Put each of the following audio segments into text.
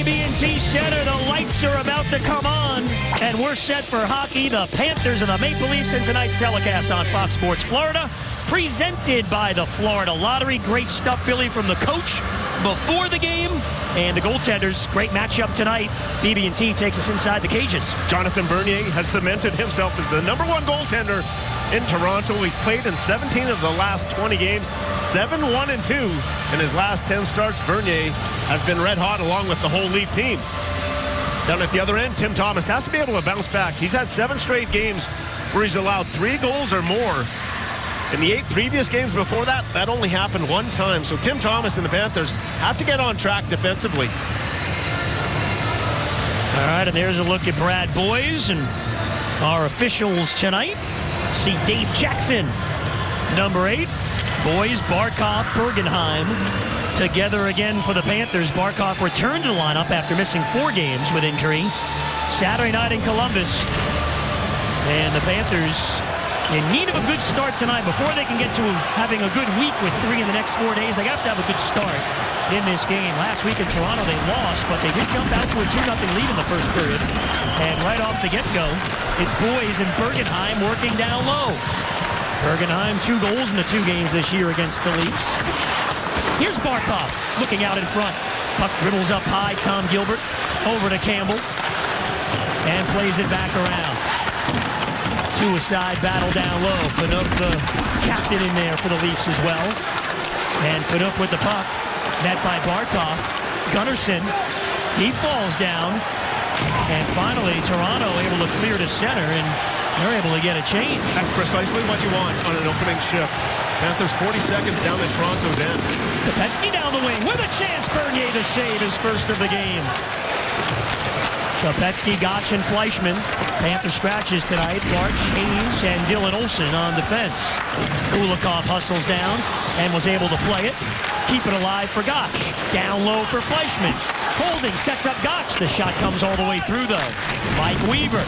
BB&T Center, the lights are about to come on, and we're set for hockey. The Panthers and the Maple Leafs in tonight's telecast on Fox Sports Florida, presented by the Florida Lottery. Great stuff, Billy, from the coach before the game, and the goaltenders. Great matchup tonight. BB&T takes us inside the cages. Jonathan Bernier has cemented himself as the #1 goaltender in Toronto. He's played in 17 of the last 20 games, 7-1-2 in his last 10 starts. Bernier has been red hot along with the whole Leaf team. Down at the other end, Tim Thomas has to be able to bounce back. He's had 7 straight games where he's allowed 3 goals or more. In the 8 previous games before that, that only happened 1 time. So Tim Thomas and the Panthers have to get on track defensively. All right, and there's a look at Brad Boyes and our officials tonight. See Dave Jackson, number 8. Boyes, Barkov, Bergenheim together again for the Panthers. Barkov returned to the lineup after missing 4 games with injury Saturday night in Columbus. And the Panthers in need of a good start tonight before they can get to having a good week with 3 in the next 4 days. They have to have a good start in this game. Last week in Toronto they lost, but they did jump out to a 2-0 lead in the first period. And right off the get-go, it's Boyes and Bergenheim working down low. Bergenheim 2 goals in the 2 games this year against the Leafs. Here's Barkov looking out in front. Puck dribbles up high. Tom Gilbert over to Campbell and plays it back around. Suicide battle down low. Phaneuf, the captain, in there for the Leafs as well. And Phaneuf with the puck. Net by Barkov. Gunnarsson, he falls down. And finally, Toronto able to clear to center, and they're able to get a change. That's precisely what you want on an opening shift. Panthers 40 seconds down at Toronto's end. Kopetsky down the wing with a chance. Bernier to save his first of the game. Kopetsky, Gotch, and Fleischmann. Panther scratches tonight. Larch, Hayes, and Dylan Olsen on defense. Kulikov hustles down and was able to play it. Keep it alive for Gotch. Down low for Fleischmann. Holding sets up Gotch. The shot comes all the way through, though. Mike Weaver.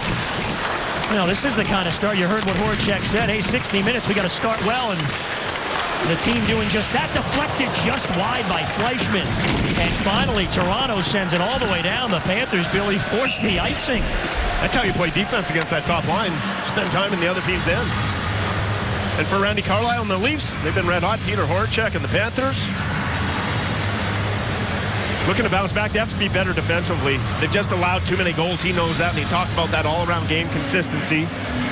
You know, this is the kind of start. You heard what Horacek said. Hey, 60 minutes, we got to start well, and the team doing just that. Deflected just wide by Fleischmann. And finally, Toronto sends it all the way down. The Panthers, Billy, forced the icing. That's how you play defense against that top line. Spend time in the other team's end. And for Randy Carlyle and the Leafs, they've been red hot. Peter Horacek and the Panthers looking to bounce back. They have to be better defensively. They've just allowed too many goals. He knows that, and he talked about that all-around game consistency.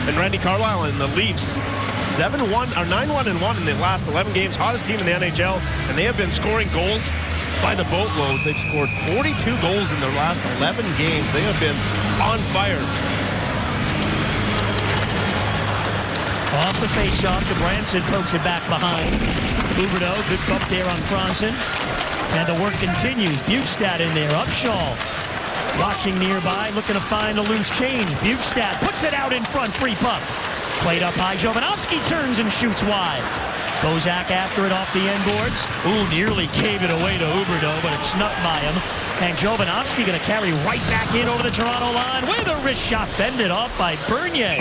And Randy Carlyle and the Leafs, 9-1-1 in the last 11 games. Hottest team in the NHL, and they have been scoring goals by the boatload. They've scored 42 goals in their last 11 games. They have been on fire. Off the face-off, Branson pokes it back behind. Huberdeau, good bump there on Franzen. And the work continues. Bukestad in there. Upshaw watching nearby, looking to find a loose change. Bukestad puts it out in front. Free puck. Played up high. Jovanovski turns and shoots wide. Bozak after it off the end boards. Ooh, nearly gave it away to Huberdeau, but it's snuck by him. And Jovanovski going to carry right back in over the Toronto line with a wrist shot fended off by Bernier.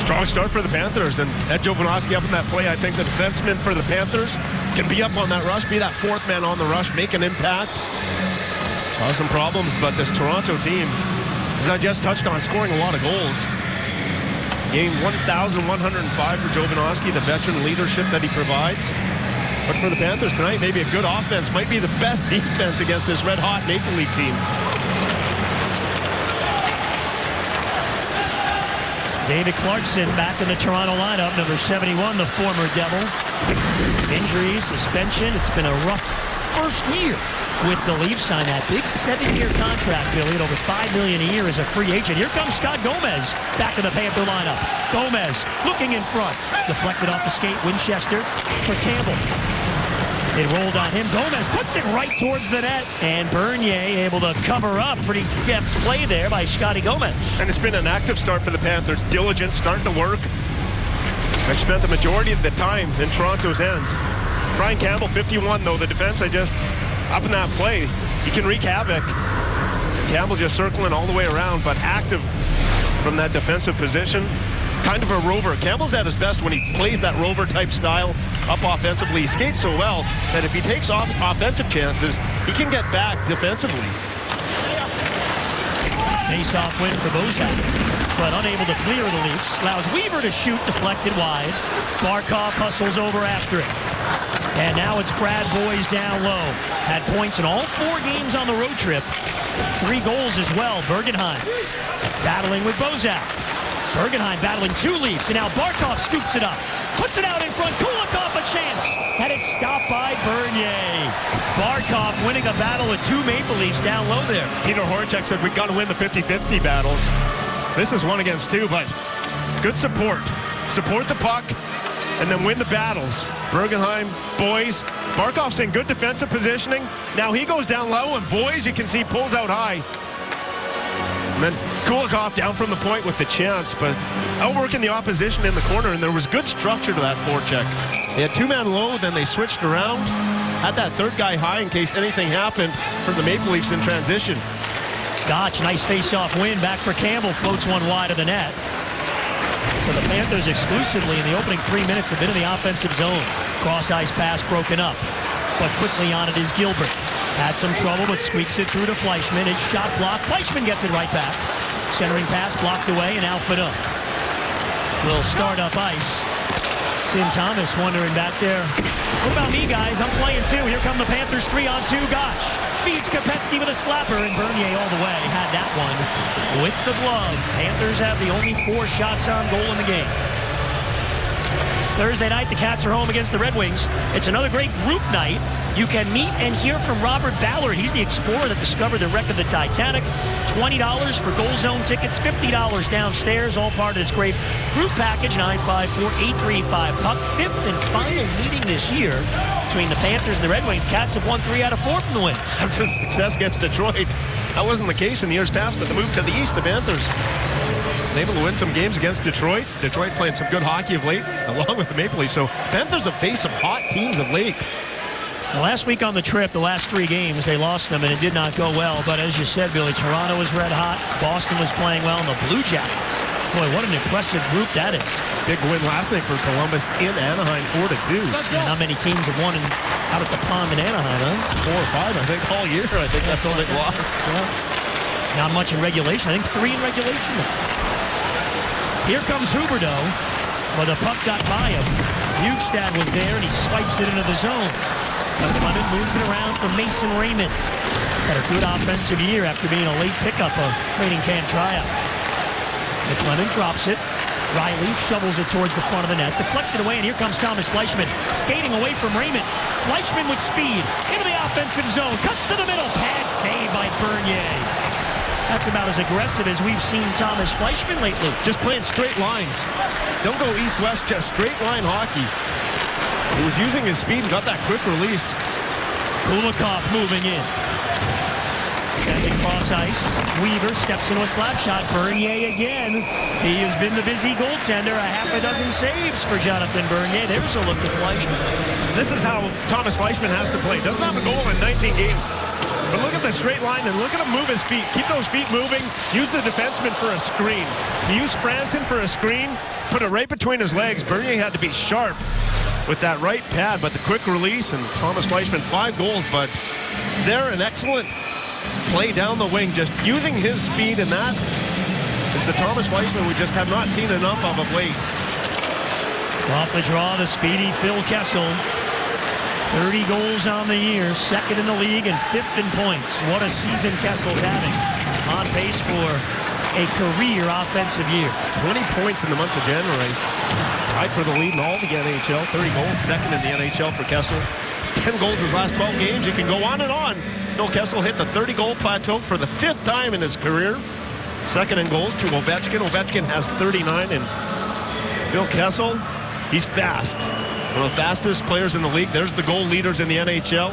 Strong start for the Panthers, and Ed Jovanovski up in that play. I think the defenseman for the Panthers can be up on that rush, be that 4th man on the rush, make an impact. Cause some problems, but this Toronto team, as I just touched on, scoring a lot of goals. Game 1,105 for Jovanovski, the veteran leadership that he provides. But for the Panthers tonight, maybe a good offense might be the best defense against this red-hot Maple Leaf team. David Clarkson back in the Toronto lineup, number 71, the former Devil. Injuries, suspension. It's been a rough first year with the Leafs. Signed that big 7-year contract, Billy, at over $5 million a year as a free agent. Here comes Scott Gomez back in the Panther lineup. Gomez looking in front. Deflected off the skate. Winchester for Campbell. It rolled on him. Gomez puts it right towards the net. And Bernier able to cover up. Pretty deft play there by Scotty Gomez. And it's been an active start for the Panthers. Diligent, starting to work. I spent the majority of the time in Toronto's end. Brian Campbell, 51, though. The defense, up in that play, he can wreak havoc. Campbell just circling all the way around, but active from that defensive position. kind of a rover. Campbell's at his best when he plays that rover-type style up offensively. He skates so well that if he takes off offensive chances, he can get back defensively. Face-off win for Bozak, but unable to clear the Leafs. Allows Weaver to shoot, deflected wide. Barkov hustles over after it. And now it's Brad Boyes down low. Had points in all 4 games on the road trip. 3 goals as well. Bergenheim battling with Bozak. Bergenheim battling 2 Leafs, and now Barkov scoops it up. Puts it out in front. Kulikov a chance. And it's stopped by Bernier. Barkov winning a battle with 2 Maple Leafs down low there. Peter Horacek said we've got to win the 50-50 battles. This is 1 against 2, but good support. Support the puck, and then win the battles. Bergenheim, Boyes. Barkov's in good defensive positioning. Now he goes down low, and Boyes, you can see, pulls out high. And then Kulikov down from the point with the chance, but outworking the opposition in the corner, and there was good structure to that forecheck. They had 2-man low, then they switched around, had that third guy high in case anything happened for the Maple Leafs in transition. Gotch, nice face-off win. Back for Campbell, floats one wide of the net. For the Panthers exclusively in the opening 3 minutes have been in the offensive zone. Cross-ice pass broken up, but quickly on it is Gilbert. Had some trouble, but squeaks it through to Fleischmann. His shot blocked. Fleischmann gets it right back. Centering pass blocked away, and Alfredo will start up ice. Tim Thomas wondering back there, what about me, guys? I'm playing too. Here come the Panthers 3-on-2. Gotch feeds Kopecky with a slapper, and Bernier all the way had that one with the glove. Panthers have the only 4 shots on goal in the game. Thursday night, the Cats are home against the Red Wings. It's another great group night. You can meet and hear from Robert Ballard. He's the explorer that discovered the wreck of the Titanic. $20 for Goal Zone tickets, $50 downstairs, all part of this great group package, 954-835-PUCK. 5th and final meeting this year between the Panthers and the Red Wings. Cats have won 3 out of 4 from the win. That's a success against Detroit. That wasn't the case in the years past, but the move to the east, the Panthers able to win some games against Detroit. Detroit playing some good hockey of late, along with the Maple Leafs. So Panthers have faced some hot teams of late. Last week on the trip, the last 3 games, they lost them, and it did not go well. But as you said, Billy, Toronto was red hot. Boston was playing well, and the Blue Jackets. Boy, what an impressive group that is. Big win last night for Columbus in Anaheim, 4-2. How many teams have won out at the pond in Anaheim, huh? 4 or 5, I think, all year. I think that's all they've lost. Yeah. Not much in regulation. I think 3 in regulation. Here comes Huberdeau. Well, the puck got by him. Bjugstad was there, and he swipes it into the zone. But Clement moves it around for Mason Raymond. Had a good offensive year after being a late pickup of training camp tryout. McLennan drops it. Riley shovels it towards the front of the net. Deflected away, and here comes Thomas Fleischmann. Skating away from Raymond. Fleischmann with speed. Into the offensive zone. Cuts to the middle. Pad save by Bernier. That's about as aggressive as we've seen Thomas Fleischmann lately. Just playing straight lines. Don't go east-west, just straight line hockey. He was using his speed and got that quick release. Kulikov moving in. Sending cross ice. Weaver steps into a slap shot. Bernier again. He has been the busy goaltender. A half a dozen saves for Jonathan Bernier. There's a look at Fleischmann. This is how Thomas Fleischmann has to play. Doesn't have a goal in 19 games. But look at the straight line and look at him move his feet. Keep those feet moving. Use the defenseman for a screen. He used Franson for a screen. Put it right between his legs. Bernier had to be sharp with that right pad, but the quick release, and Thomas Fleischmann 5 goals, but they're an excellent play down the wing, just using his speed, and that is the Thomas Fleischmann we just have not seen enough of late. Off the draw, the speedy Phil Kessel. 30 goals on the year, 2nd in the league and 5th in points. What a season Kessel's having. On pace for a career offensive year. 20 points in the month of January. Tied for the lead in all the NHL. 30 goals, 2nd in the NHL for Kessel. 10 goals his last 12 games. You can go on and on. Phil Kessel hit the 30-goal plateau for the 5th time in his career. 2nd in goals to Ovechkin. Ovechkin has 39, and Phil Kessel, he's fast. One of the fastest players in the league. There's the goal leaders in the NHL.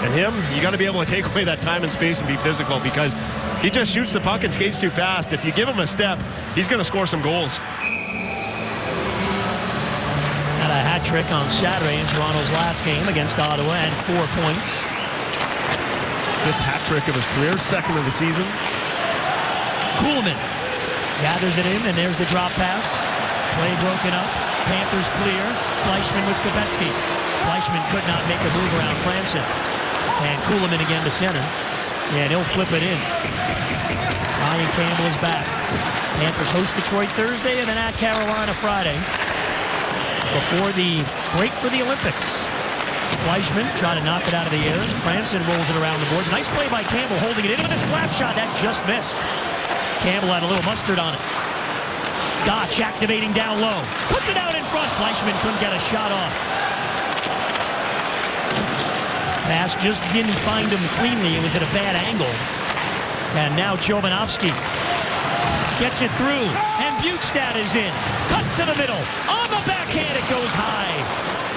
And him, you got to be able to take away that time and space and be physical, because he just shoots the puck and skates too fast. If you give him a step, he's going to score some goals. Had a hat trick on Saturday in Toronto's last game against Ottawa and 4 points. 5th hat trick of his career, 2nd of the season. Kuhlman gathers it in, and there's the drop pass. Play broken up. Panthers clear. Fleischman with Kubetsky. Fleischman could not make a move around Franson. And Kuhlman again to center. And he'll flip it in. Ryan Campbell is back. Panthers host Detroit Thursday and then at Carolina Friday. Before the break for the Olympics. Fleischman trying to knock it out of the air. Franson rolls it around the boards. Nice play by Campbell holding it in with a slap shot. That just missed. Campbell had a little mustard on it. Gotch activating down low. Puts it out in front. Fleischman couldn't get a shot off. Pass just didn't find him cleanly. It was at a bad angle. And now Jovanovski gets it through. And Bukestad is in. Cuts to the middle. On the backhand, it goes high.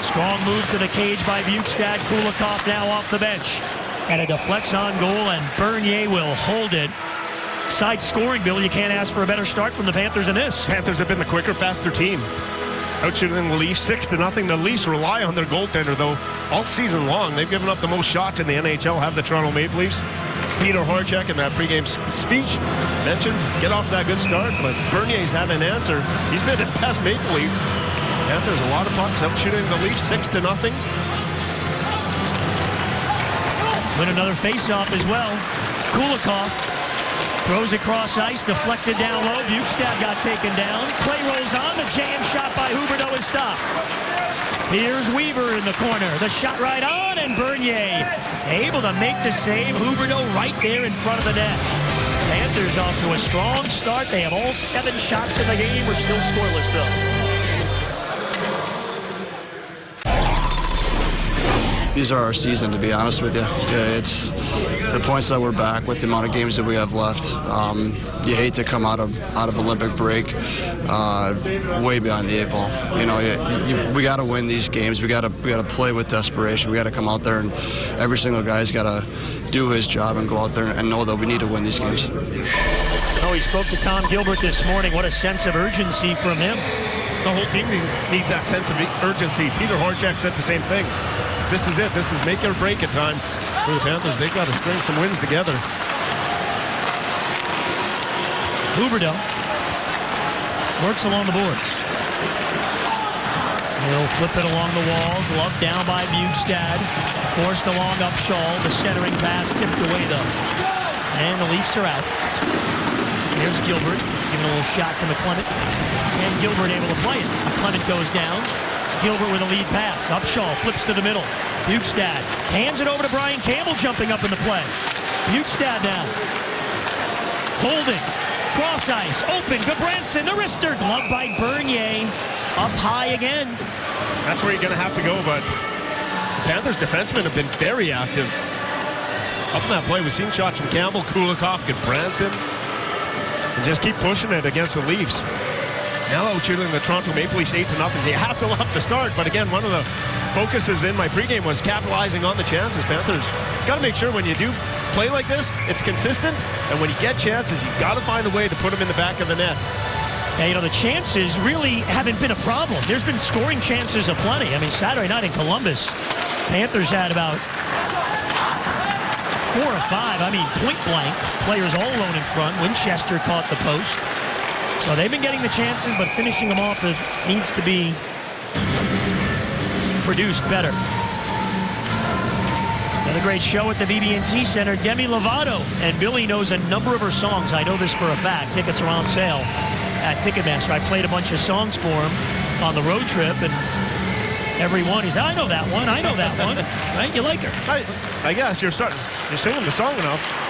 Strong move to the cage by Bukestad. Kulikov now off the bench. And it deflects on goal, and Bernier will hold it. Side scoring, Bill, you can't ask for a better start from the Panthers than this. Panthers have been the quicker, faster team. Outshooting the Leafs 6-0. The Leafs rely on their goaltender, though, all season long. They've given up the most shots in the NHL, have the Toronto Maple Leafs. Peter Horchek in that pregame speech mentioned, get off to that good start, but Bernier's had an answer. He's been the best Maple Leaf. Panthers a lot of pucks, outshooting the Leafs 6-0. Win another faceoff as well. Kulikov throws across ice, deflected down low. Bukestad got taken down. Play rolls on. The jam shot by Huberdeau is stopped. Here's Weaver in the corner. The shot right on, and Bernier able to make the save. Huberdeau right there in front of the net. Panthers off to a strong start. They have all 7 shots in the game. We're still scoreless, though. These are our season, to be honest with you. It's the points that we're back with, the amount of games that we have left. You hate to come out of Olympic break way behind the 8 ball. You know, we got to win these games. We got to play with desperation. We got to come out there, and every single guy's got to do his job and go out there and know that we need to win these games. Oh, he spoke to Tom Gilbert this morning. What a sense of urgency from him. The whole team needs that sense of urgency. Peter Horchek said the same thing. This is it. This is make or break it time for the Panthers. They've got to string some wins together. Huberdeau works along the boards. He'll flip it along the wall. Glove down by Bukestad. Forced along Upshall. The centering pass tipped away, though. And the Leafs are out. Here's Gilbert giving a little shot to McClement. And Gilbert able to play it. McClement goes down. Gilbert with a lead pass. Upshall flips to the middle. Bukestad hands it over to Brian Campbell, jumping up in the play. Bukestad now. Holding. Cross ice. Open. Gudbranson. The wrister. Glove by Bernier. Up high again. That's where you're going to have to go, but the Panthers defensemen have been very active. Up in that play, we've seen shots from Campbell, Kulikov, Gudbranson. And just keep pushing it against the Leafs. Now outshooting the Toronto Maple Leafs 8-0. You have to love the start, but again, one of the focuses in my pregame was capitalizing on the chances. Panthers got to make sure when you do play like this, it's consistent, and when you get chances, you got to find a way to put them in the back of the net. And, you know, the chances really haven't been a problem. There's been scoring chances aplenty. I mean, Saturday night in Columbus, Panthers had about 4 or 5. I mean, point blank. Players all alone in front. Winchester caught the post. So they've been getting the chances, but finishing them off needs to be produced better. Another great show at the BB&T Center. Demi Lovato, and Billy knows a number of her songs. I know this for a fact. Tickets are on sale at Ticketmaster. I played a bunch of songs for him on the road trip, and every one, he's, I know that one, I know that one. Right? You like her? I guess you're singing the song enough.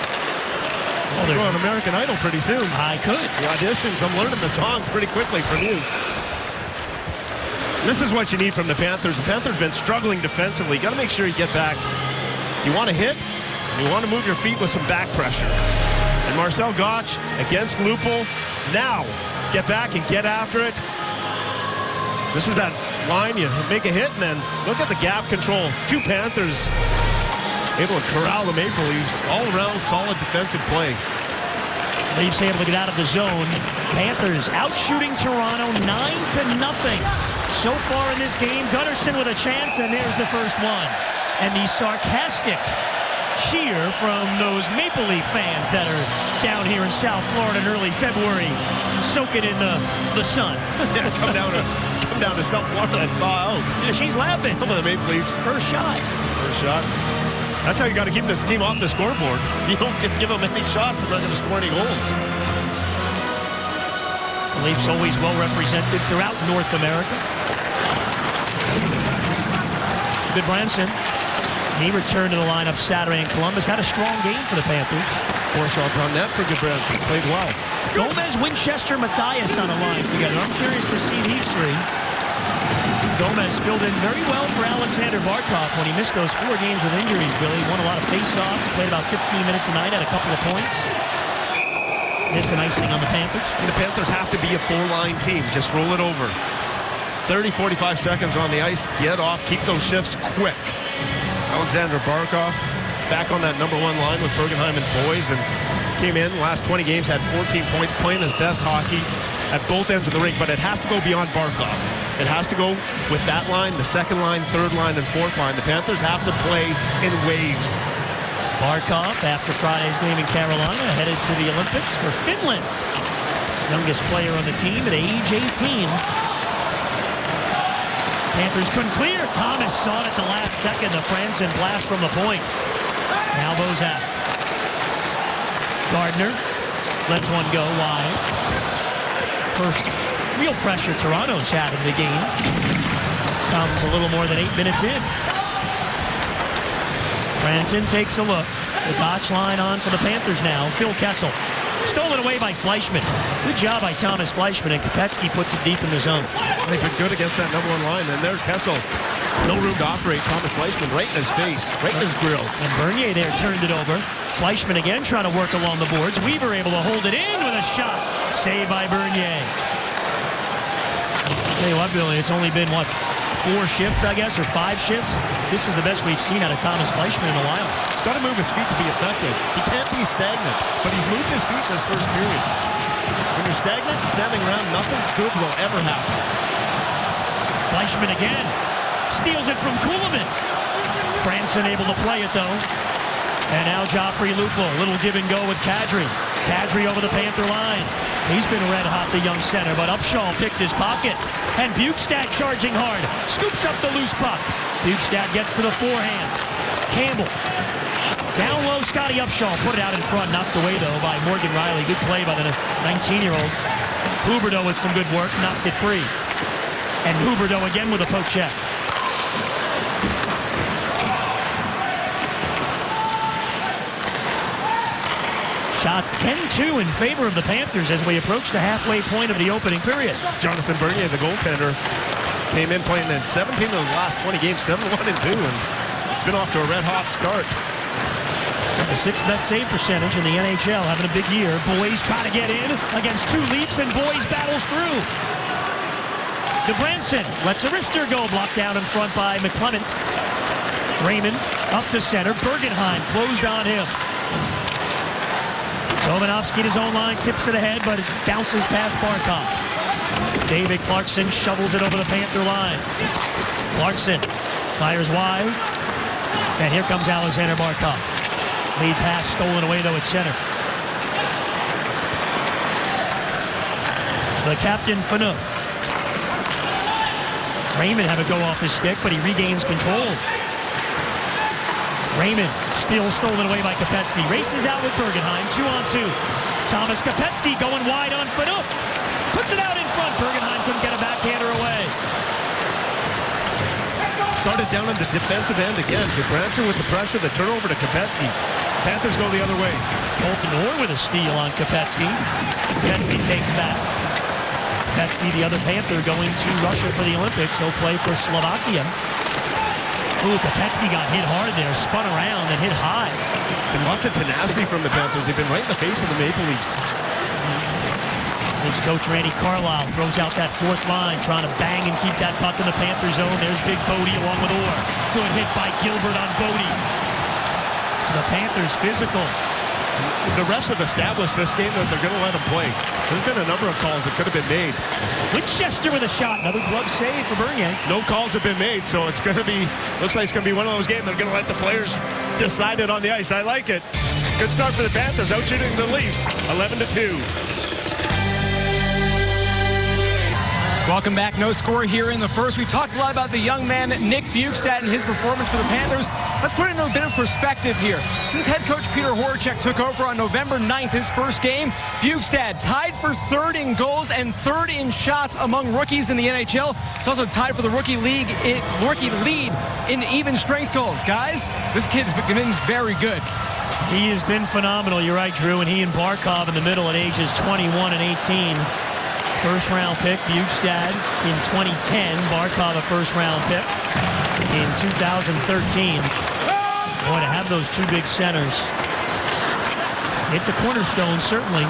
Well, You're on American Idol pretty soon. I could. The auditions, I'm learning the songs pretty quickly from you. This is what you need from the Panthers. The Panthers have been struggling defensively. You got to make sure you get back. You want to hit, and you want to move your feet with some back pressure. And Marcel Gotch against Lupul. Now, get back and get after it. This is that line. You make a hit, and then look at the gap control. 2 Panthers able to corral the Maple Leafs. All-around solid defensive play. Leafs able to get out of the zone. Panthers outshooting Toronto 9-0. So far in this game, Gunnarsson with a chance, and there's the first one. And the sarcastic cheer from those Maple Leaf fans that are down here in South Florida in early February, soaking in the sun. Yeah, come down to South Florida and thaw out. Yeah, she's laughing. Some of the Maple Leafs. First shot. First shot. That's how you got to keep this team off the scoreboard. You don't give them any shots, they're not going to score any goals. The Leafs always well represented throughout North America. Goodbranson, he returned to the lineup Saturday in Columbus. Had a strong game for the Panthers. 4 shots on net for Goodbranson. Played well. Gomez, Winchester, Matthias on a line together. I'm curious to see these three. Gomez filled in very well for Alexander Barkov when he missed those 4 games with injuries, Billy. Won a lot of face-offs, played about 15 minutes a night, had a couple of points. Missed an icing on the Panthers. And the Panthers have to be a 4-line team. Just roll it over. 30, 45 seconds on the ice. Get off. Keep those shifts quick. Alexander Barkov back on that #1 line with Bergenheim and Boys, and came in last 20 games, had 14 points, playing his best hockey at both ends of the rink. But it has to go beyond Barkov. It has to go with that line, the second line, third line, and fourth line. The Panthers have to play in waves. Barkov, after Friday's game in Carolina, headed to the Olympics for Finland. Youngest player on the team at age 18. Panthers couldn't clear. Thomas saw it at the last second. The Franson blast from the point. Now Bozak. Gardner lets one go wide. First real pressure Toronto's had in the game. Comes a little more than 8 minutes in. Franson takes a look. The Dutch line on for the Panthers now. Phil Kessel. Stolen away by Fleischmann. Good job by Thomas Fleischmann, and Kopecky puts it deep in the zone. They've been good against that #1 line, and there's Kessel. No room to operate. Thomas Fleischmann right in his face, right in his grill. And Bernier there turned it over. Fleischmann again trying to work along the boards. Weaver able to hold it in with a shot. Saved by Bernier. Tell you what, Billy, it's only been, 4 shifts, I guess, or 5 shifts? This is the best we've seen out of Thomas Fleischmann in a while. He's got to move his feet to be effective. He can't be stagnant, but he's moved his feet in this first period. When you're stagnant and standing around, nothing good will ever happen. Fleischmann again. Steals it from Kuhlman. Franson able to play it, though. And now Joffrey Lupul. Little give and go with Kadri. Kadri over the Panther line. He's been red hot, the young center, but Upshaw picked his pocket. And Bukestad charging hard. Scoops up the loose puck. Bukestad gets to the forehand. Campbell. Down low, Scotty Upshaw put it out in front. Knocked away, though, by Morgan Riley. Good play by the 19-year-old. Huberdeau with some good work. Knocked it free. And Huberdeau again with a poke check. Shots 10-2 in favor of the Panthers as we approach the halfway point of the opening period. Jonathan Bernier, the goaltender, came in playing in 17 of the last 20 games, 7-1-2, and it's been off to a red-hot start. The 6th best save percentage in the NHL, having a big year. Boys try to get in against 2 Leafs, and Boys battles through. Goodbranson lets a wrister go, blocked down in front by McClement. Raymond up to center. Bergenheim closed on him. Domanovsky to his own line, tips it ahead, but it bounces past Barkov. David Clarkson shovels it over the Panther line. Clarkson fires wide, and here comes Alexander Barkov. Lead pass stolen away, though, at center. The captain, Fanu. Raymond had to go off his stick, but he regains control. Raymond, still stolen away by Kopecky. Races out with Bergenheim, 2-on-2. Thomas Kopecky going wide on Fanu. Puts it out in front. Bergenheim couldn't get a backhander away. Started down on the defensive end again. Goodbranson with the pressure, the turnover to Kopecky. Panthers go the other way. Colton Orr with a steal on Kopecky. Kopecky takes back. Kopecky, the other Panther, going to Russia for the Olympics. He'll play for Slovakia. Ooh, Kopecky got hit hard there, spun around and hit high. And lots of tenacity from the Panthers. They've been right in the face of the Maple Leafs. Leafs coach Randy Carlyle throws out that 4th line, trying to bang and keep that puck in the Panther zone. There's Big Bodie along with Orr. Good hit by Gilbert on Bodie. The Panthers physical. The refs have established this game that they're going to let them play. There's been a number of calls that could have been made. Winchester with a shot. Another glove save for Bernier. No calls have been made, so it's going to be, looks like it's going to be one of those games they're going to let the players decided on the ice. I like it. Good start for the Panthers, out shooting the Leafs, 11-2. Welcome back. No score here in the first. We talked a lot about the young man, Nick Bjugstad, and his performance for the Panthers. Let's put it in a bit of perspective here. Since head coach Peter Horachek took over on November 9th, his first game, Bjugstad tied for third in goals and third in shots among rookies in the NHL. It's also tied for the rookie lead in even strength goals. Guys, this kid's been very good. He has been phenomenal. You're right, Drew. And he and Barkov in the middle at ages 21 and 18. First-round pick, Bjugstad in 2010. Barkov a first-round pick in 2013. Boy, to have those two big centers. It's a cornerstone, certainly.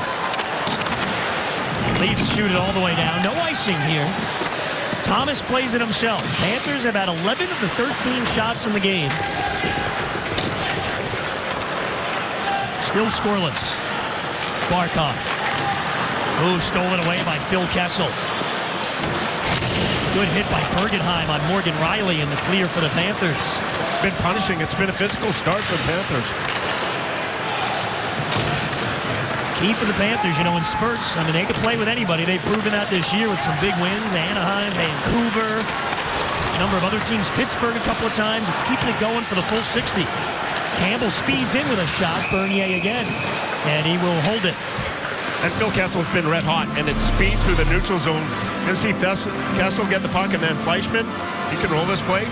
Leafs shoot it all the way down. No icing here. Thomas plays it himself. Panthers have had 11 of the 13 shots in the game. Still scoreless. Barkov. Ooh, stolen away by Phil Kessel. Good hit by Bergenheim on Morgan Riley in the clear for the Panthers. Been punishing. It's been a physical start for the Panthers. Key for the Panthers, you know, in spurts. I mean, they could play with anybody. They've proven that this year with some big wins. Anaheim, Vancouver, a number of other teams. Pittsburgh a couple of times. It's keeping it going for the full 60. Campbell speeds in with a shot. Bernier again. And he will hold it. And Phil Kessel's been red hot, and it's speed through the neutral zone. You see Kessel get the puck, and then Fleischmann, he can roll this play.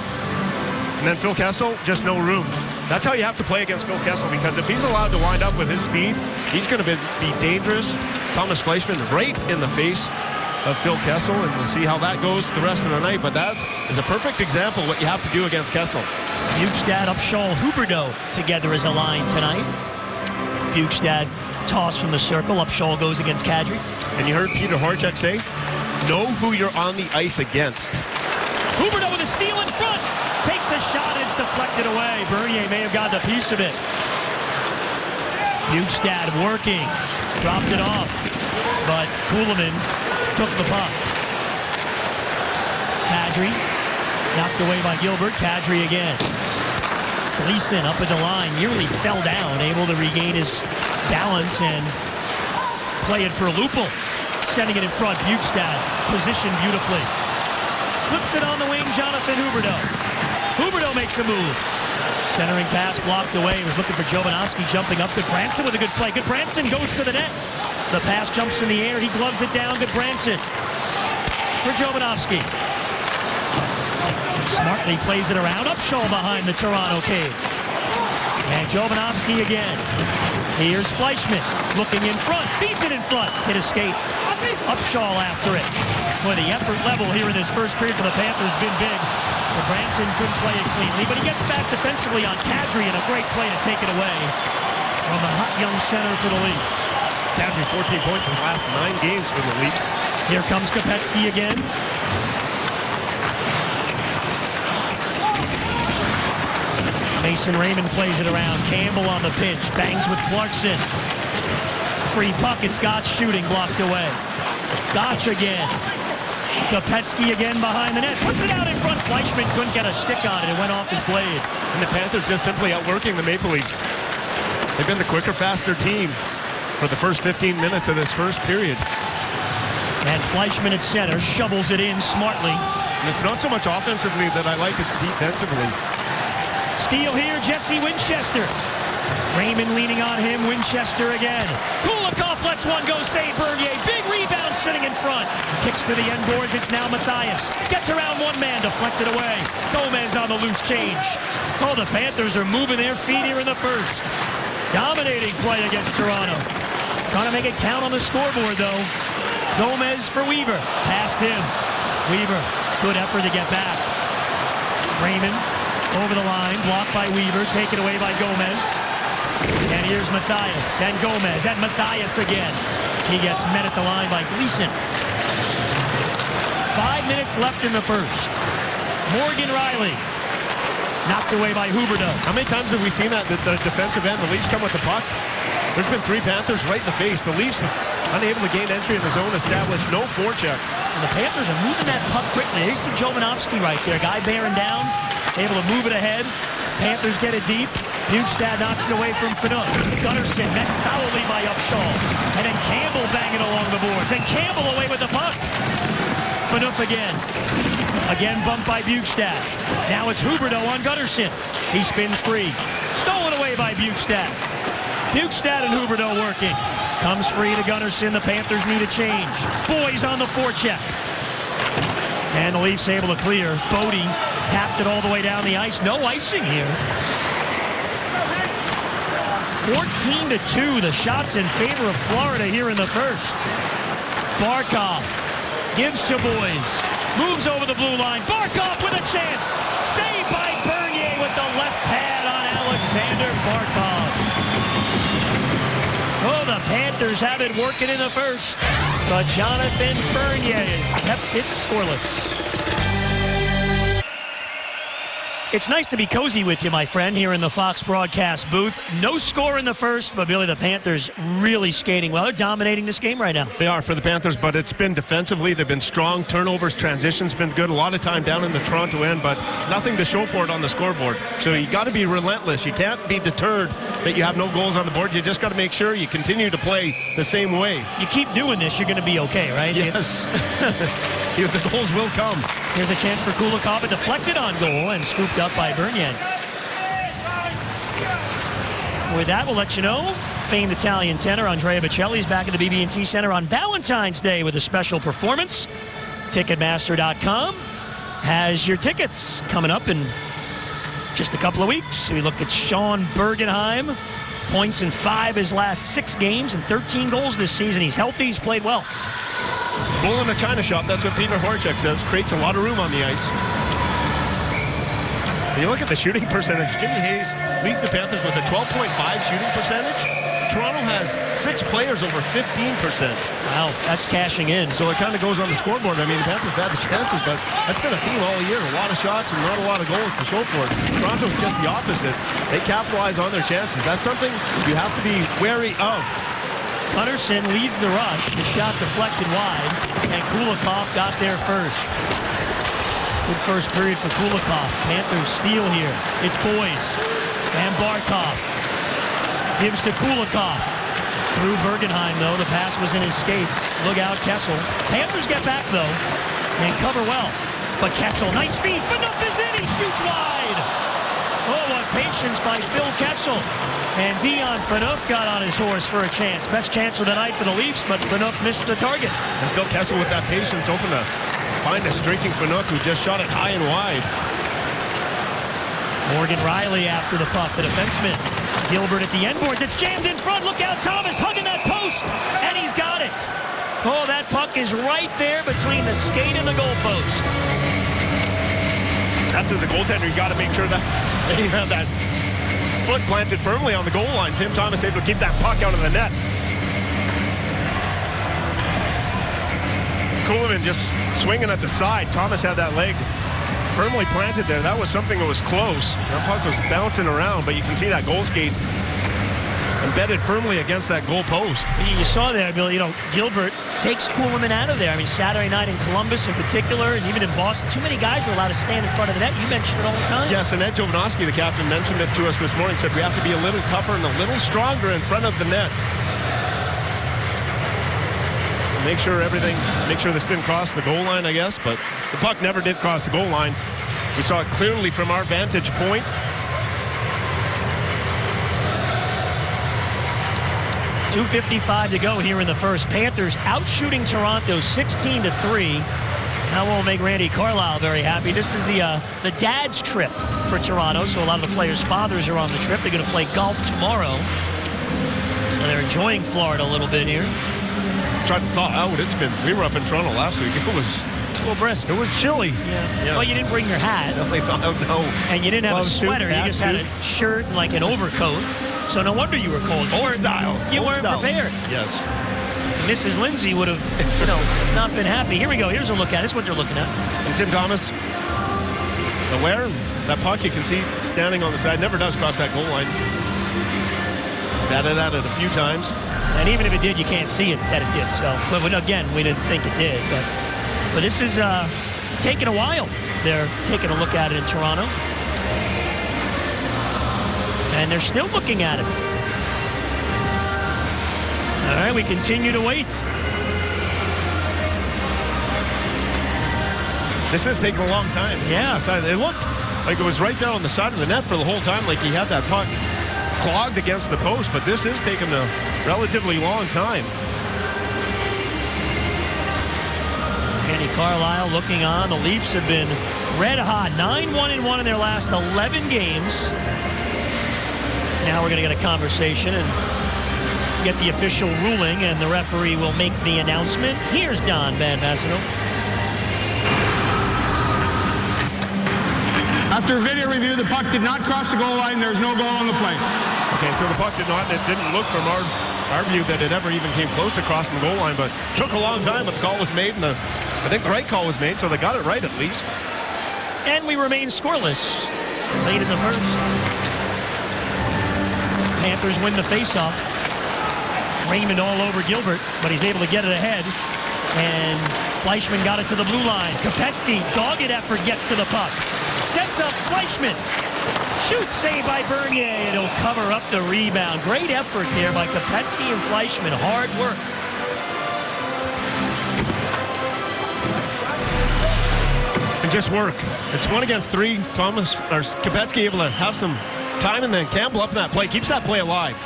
And then Phil Kessel, just no room. That's how you have to play against Phil Kessel, because if he's allowed to wind up with his speed, he's going to be dangerous. Thomas Fleischmann right in the face of Phil Kessel, and we'll see how that goes the rest of the night. But that is a perfect example of what you have to do against Kessel. Bjugstad, Upshall, Huberdeau together as a line tonight. Bjugstad toss from the circle. Upshall goes against Kadri. And you heard Peter Horachek say, know who you're on the ice against. Huberdeau with a steal in front. Takes a shot and it's deflected away. Bernier may have gotten a piece of it. Bjugstad working. Dropped it off. But Kuhlman took the puck. Kadri knocked away by Gilbert. Kadri again. Gleason up at the line. Nearly fell down. Able to regain his balance and play it for Lupul. Sending it in front. Bjugstad positioned beautifully. Flips it on the wing. Jonathan Huberdeau. Huberdeau makes a move. Centering pass blocked away. He was looking for Jovanovski jumping up. Goodbranson with a good play. Goodbranson goes to the net. The pass jumps in the air. He gloves it down. Goodbranson for Jovanovski. Smartly plays it around. Upshall behind the Toronto cage. And Jovanovski again. Here's Fleischmann looking in front. Feeds it in front. Hit escape. Upshall after it. Boy, the effort level here in this first period for the Panthers has been big. Branson couldn't play it cleanly, but he gets back defensively on Kadri and a great play to take it away from the hot young center for the Leafs. Kadri 14 points in the last 9 games for the Leafs. Here comes Kopecky again. Mason Raymond plays it around. Campbell on the pinch. Bangs with Clarkson. Free puck. It's Gotch shooting. Blocked away. Gotch again. Kopecky again behind the net. Puts it out in front. Fleischmann couldn't get a stick on it. It went off his blade. And the Panthers just simply outworking the Maple Leafs. They've been the quicker, faster team for the first 15 minutes of this first period. And Fleischmann at center shovels it in smartly. And it's not so much offensively that I like, it's defensively. Steal here, Jesse Winchester. Raymond leaning on him, Winchester again. Kulikov lets one go, save Bernier. Big rebound sitting in front. Kicks to the end boards, it's now Matthias. Gets around one man, deflected away. Gomez on the loose change. Oh, the Panthers are moving their feet here in the first. Dominating play against Toronto. Trying to make it count on the scoreboard, though. Gomez for Weaver. Past him. Weaver, good effort to get back. Raymond over the line, blocked by Weaver, taken away by Gomez. And here's Matthias and Gomez and Matthias again. He gets met at the line by Gleason. 5 minutes left in the first. Morgan Riley knocked away by Huberdeau. How many times have we seen that the defensive end, the Leafs come with the puck? There's been 3 Panthers right in the face. The Leafs unable to gain entry in the zone, established no forecheck. And the Panthers are moving that puck quickly. They see Jovanovski right there, guy bearing down, able to move it ahead. Panthers get it deep. Bjugstad knocks it away from Phaneuf. Gunnarsson met solidly by Upshaw. And then Campbell banging along the boards. And Campbell away with the puck. Phaneuf again. Again bumped by Bjugstad. Now it's Huberdeau on Gunnarsson. He spins free. Stolen away by Bjugstad. Bjugstad and Huberdeau working. Comes free to Gunnarsson. The Panthers need a change. Boys on the forecheck. And the Leafs able to clear. Bodie tapped it all the way down the ice. No icing here. 14-2, the shots in favor of Florida here in the first. Barkov gives to Boys. Moves over the blue line. Barkov with a chance. Saved by Bernier with the left pad on Alexander Barkov. Oh, the Panthers have it working in the first. But Jonathan Bernier has kept it scoreless. It's nice to be cozy with you, my friend, here in the Fox broadcast booth. No score in the first, but Billy, the Panthers really skating well. They're dominating this game right now. They are for the Panthers, but it's been defensively. They've been strong. Turnovers, transitions been good. A lot of time down in the Toronto end, but nothing to show for it on the scoreboard. So you got to be relentless. You can't be deterred that you have no goals on the board. You just got to make sure you continue to play the same way. You keep doing this, you're going to be okay, right? Yes. The goals will come. Here's a chance for Kulikov, a deflected on goal and scooped up by Bernier. With that, we'll let you know, famed Italian tenor Andrea Bocelli is back at the BB&T Center on Valentine's Day with a special performance. Ticketmaster.com has your tickets coming up in just a couple of weeks. We look at Sean Bergenheim. Points in 5 his last 6 games and 13 goals this season. He's healthy. He's played well. Goal in a China shop, that's what Peter Horacek says. Creates a lot of room on the ice. When you look at the shooting percentage, Jimmy Hayes leads the Panthers with a 12.5 shooting percentage. Toronto has 6 players over 15%. Wow, that's cashing in. So it kind of goes on the scoreboard. I mean, the Panthers have had the chances, but that's been a theme all year. A lot of shots and not a lot of goals to show for it. Toronto's just the opposite. They capitalize on their chances. That's something you have to be wary of. Gunnarsson leads the rush. The shot deflected wide, and Kulikov got there first. Good first period for Kulikov. Panthers steal here. It's Boys. And Barkov gives to Kulikov. Through Bergenheim, though. The pass was in his skates. Look out, Kessel. Panthers get back, though, and cover well. But Kessel, nice feed. Phaneuf is in. He shoots wide. Oh, what patience by Phil Kessel. And Dion Phaneuf got on his horse for a chance. Best chance of the night for the Leafs, but Phaneuf missed the target. And Phil Kessel with that patience open to find a streaking Phaneuf who just shot it high and wide. Morgan Riley after the puck, the defenseman. Gilbert at the end board. That's jammed in front. Look out, Thomas hugging that post. And he's got it. Oh, that puck is right there between the skate and the goalpost. That's as a goaltender, you got to make sure that you have that foot planted firmly on the goal line. Tim Thomas able to keep that puck out of the net. Kuhlman just swinging at the side. Thomas had that leg firmly planted there. That was something that was close. That puck was bouncing around, but you can see that goal skate embedded firmly against that goal post. You saw there, Bill, Gilbert takes Kuhlman out of there. I mean, Saturday night in Columbus in particular, and even in Boston, too many guys were allowed to stand in front of the net. You mentioned it all the time. Yes, and Ed Jovanovski, the captain, mentioned it to us this morning, said we have to be a little tougher and a little stronger in front of the net. Make sure this didn't cross the goal line, I guess, but the puck never did cross the goal line. We saw it clearly from our vantage point. .255 to go here in the first. Panthers out-shooting Toronto 16-3. That won't make Randy Carlyle very happy. This is the dad's trip for Toronto, so a lot of the players' fathers are on the trip. They're going to play golf tomorrow. So they're enjoying Florida a little bit here. Trying to thaw out. We were up in Toronto last week. It was a little brisk. It was chilly. Yeah. Yes. Well, you didn't bring your hat. No, they thought, no. And you didn't have a sweater. You just had a shirt and like an overcoat. So no wonder you were cold. Old style. You weren't prepared. Yes. Mrs. Lindsay would have, not been happy. Here we go. Here's a look at it. This is what they're looking at. And Tim Thomas, aware that puck you can see standing on the side, never does cross that goal line. Batted at it a few times. And even if it did, you can't see it that it did. So, but again, we didn't think it did. But this is taking a while. They're taking a look at it in Toronto. And they're still looking at it. All right, we continue to wait. This has taken a long time. Yeah. It looked like it was right there on the side of the net for the whole time, like he had that puck clogged against the post, but this is taking a relatively long time. Andy Carlisle looking on. The Leafs have been red hot. 9-1-1 in their last 11 games. Now we're going to get a conversation and get the official ruling, and the referee will make the announcement. Here's Don Van Bassino. After video review, the puck did not cross the goal line. There's no goal on the play. Okay, so the puck did not, and it didn't look from our view that it ever even came close to crossing the goal line, but it took a long time, but the call was made, and I think the right call was made, so they got it right at least. And we remain scoreless late in the first. Panthers win the faceoff. Raymond all over Gilbert, but he's able to get it ahead. And Fleischmann got it to the blue line. Kopecky, dogged effort, gets to the puck. Sets up Fleischmann. Shoots, save by Bernier, and he'll cover up the rebound. Great effort there by Kopecky and Fleischmann. Hard work. And just work. It's 1 against 3. Kopecky able to have some time, and then Campbell up in that play. Keeps that play alive.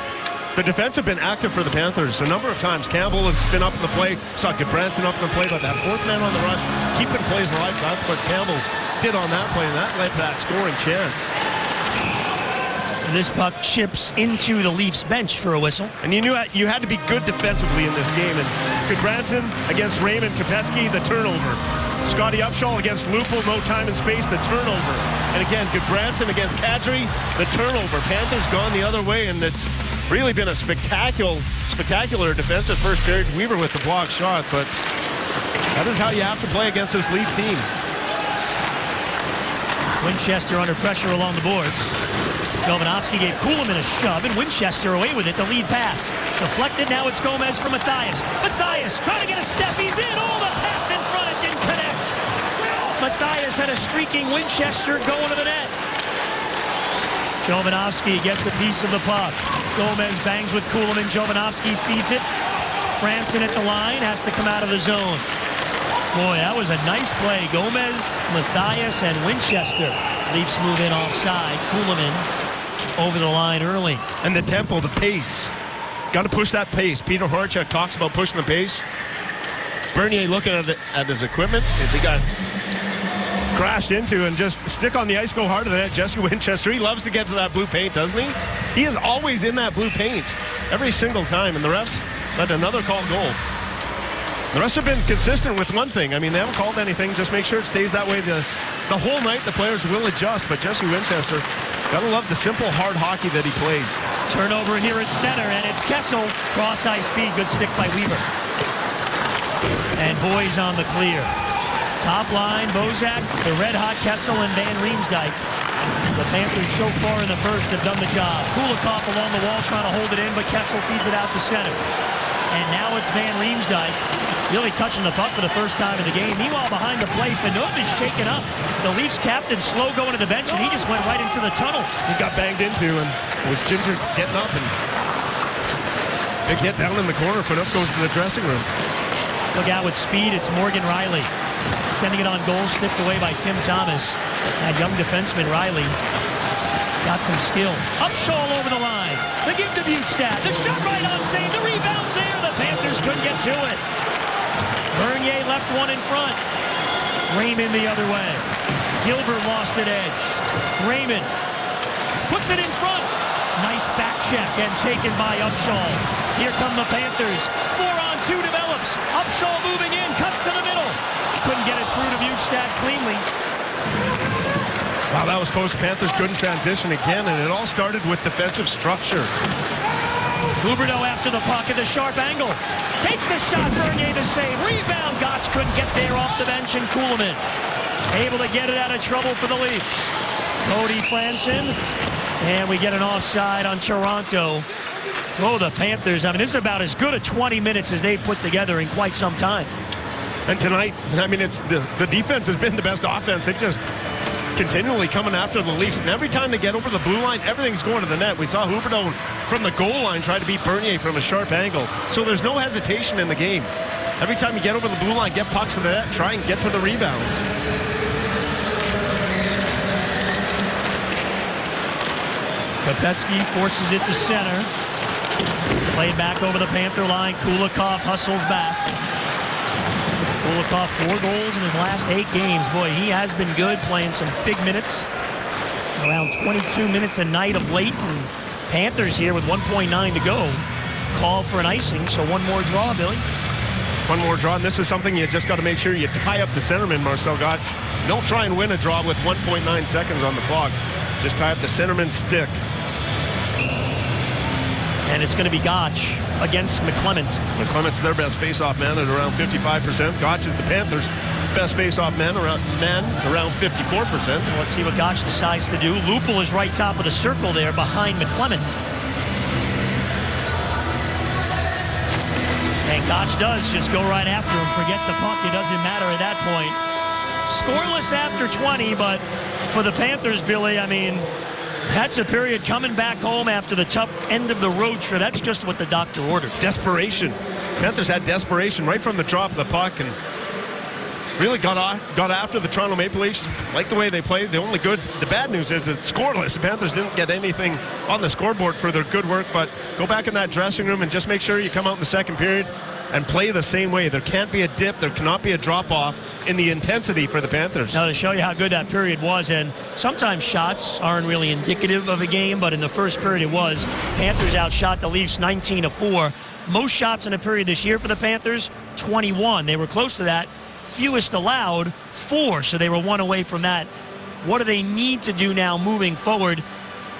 The defense have been active for the Panthers a number of times. Campbell has been up in the play. Saw Goodbranson up in the play, but that fourth man on the rush, keeping plays alive. That's what Campbell did on that play, and that led to that scoring chance. And this puck chips into the Leafs bench for a whistle. And you knew you had to be good defensively in this game. And Goodbranson against Raymond, Kopecky, the turnover. Scotty Upshall against Lupul, no time and space, the turnover. And again, Goodbranson against Kadri, the turnover. Panthers gone the other way, and it's really been a spectacular defensive first period. Weaver with the block shot, but that is how you have to play against this Leaf team. Winchester under pressure along the boards. Jovanovski gave Kuhlman a shove, and Winchester away with it. The lead pass. Deflected, now it's Gomez for Matthias. Matthias trying to get a step, he's in. Oh, the pass in front, it didn't connect. Matthias had a streaking Winchester going to the net. Jovanovski gets a piece of the puck. Gomez bangs with Kuhlman. Jovanovski feeds it. Franson at the line, has to come out of the zone. Boy, that was a nice play. Gomez, Matthias, and Winchester. Leafs move in offside. Kuhlman over the line early. And the tempo, the pace. Got to push that pace. Peter Horachek talks about pushing the pace. Bernier looking at his equipment. If he got crashed into and just stick on the ice, go hard to the net. Jesse Winchester, he loves to get to that blue paint, doesn't he? He is always in that blue paint every single time, and the refs let another called goal. The refs have been consistent with one thing. I mean, they haven't called anything. Just make sure it stays that way the whole night. The players will adjust, but Jesse Winchester, gotta love the simple, hard hockey that he plays. Turnover here at center, and it's Kessel. Cross-ice speed, good stick by Weaver. And Boys on the clear. Top line, Bozak, the red-hot Kessel, and Van Riemsdyk. The Panthers so far in the first have done the job. Kulikov along the wall trying to hold it in, but Kessel feeds it out to center. And now it's Van Riemsdyk really touching the puck for the first time in the game. Meanwhile, behind the play, Phaneuf is shaken up. The Leafs captain slow going to the bench, and he just went right into the tunnel. He got banged into and was Ginger getting up, and big hit down in the corner. Phaneuf goes to the dressing room. Look out with speed. It's Morgan Riley. Sending it on goal, snipped away by Tim Thomas. That young defenseman, Riley, got some skill. Upshall over the line. The give to Bukestad. The shot right on save. The rebound's there. The Panthers couldn't get to it. Bernier left one in front. Raymond the other way. Gilbert lost at edge. Raymond puts it in front. Nice back check and taken by Upshall. Here come the Panthers. 4-on-2 develops. Upshall moving in, cuts to the middle. Couldn't get it through to Bukestad cleanly. Wow, that was close. Panthers couldn't transition again, and it all started with defensive structure. Huberdeau after the puck at the sharp angle. Takes the shot, Bernier the save. Rebound, Gotch couldn't get there off the bench, and Kuhlman able to get it out of trouble for the Leafs. Cody Franson, and we get an offside on Toronto. Oh, the Panthers, I mean, this is about as good a 20 minutes as they've put together in quite some time. And tonight, I mean, it's the defense has been the best offense. They just continually coming after the Leafs. And every time they get over the blue line, everything's going to the net. We saw Huberdeau from the goal line try to beat Bernier from a sharp angle. So there's no hesitation in the game. Every time you get over the blue line, get pucks to the net, try and get to the rebounds. Kopetsky forces it to center. Played back over the Panther line. Kulikov hustles back. Kulikov 4 goals in his last 8 games. Boy, he has been good, playing some big minutes. Around 22 minutes a night of late. And Panthers here with 1.9 to go. Call for an icing, so one more draw, Billy. One more draw, and this is something you just got to make sure you tie up the centerman, Marcel Goc. Don't try and win a draw with 1.9 seconds on the clock. Just tie up the centerman's stick. And it's going to be Goc against McClement. McClement's their best face-off man at around 55%. Goc is the Panthers' best face-off man around 54%. Let's see what Goc decides to do. Lupul is right top of the circle there behind McClement. And Goc does just go right after him. Forget the puck. It doesn't matter at that point. Scoreless after 20, but for the Panthers, Billy, I mean, that's a period coming back home after the tough end of the road trip. That's just what the doctor ordered. Desperation. Panthers had desperation right from the drop of the puck and really got after the Toronto Maple Leafs. Like the way they played. The bad news is it's scoreless. The Panthers didn't get anything on the scoreboard for their good work, but go back in that dressing room and just make sure you come out in the second period and play the same way. There can't be a dip. There cannot be a drop-off in the intensity for the Panthers. Now, to show you how good that period was, and sometimes shots aren't really indicative of a game, but in the first period it was. Panthers outshot the Leafs 19-4. Most shots in a period this year for the Panthers, 21. They were close to that. Fewest allowed, 4, so they were 1 away from that. What do they need to do now moving forward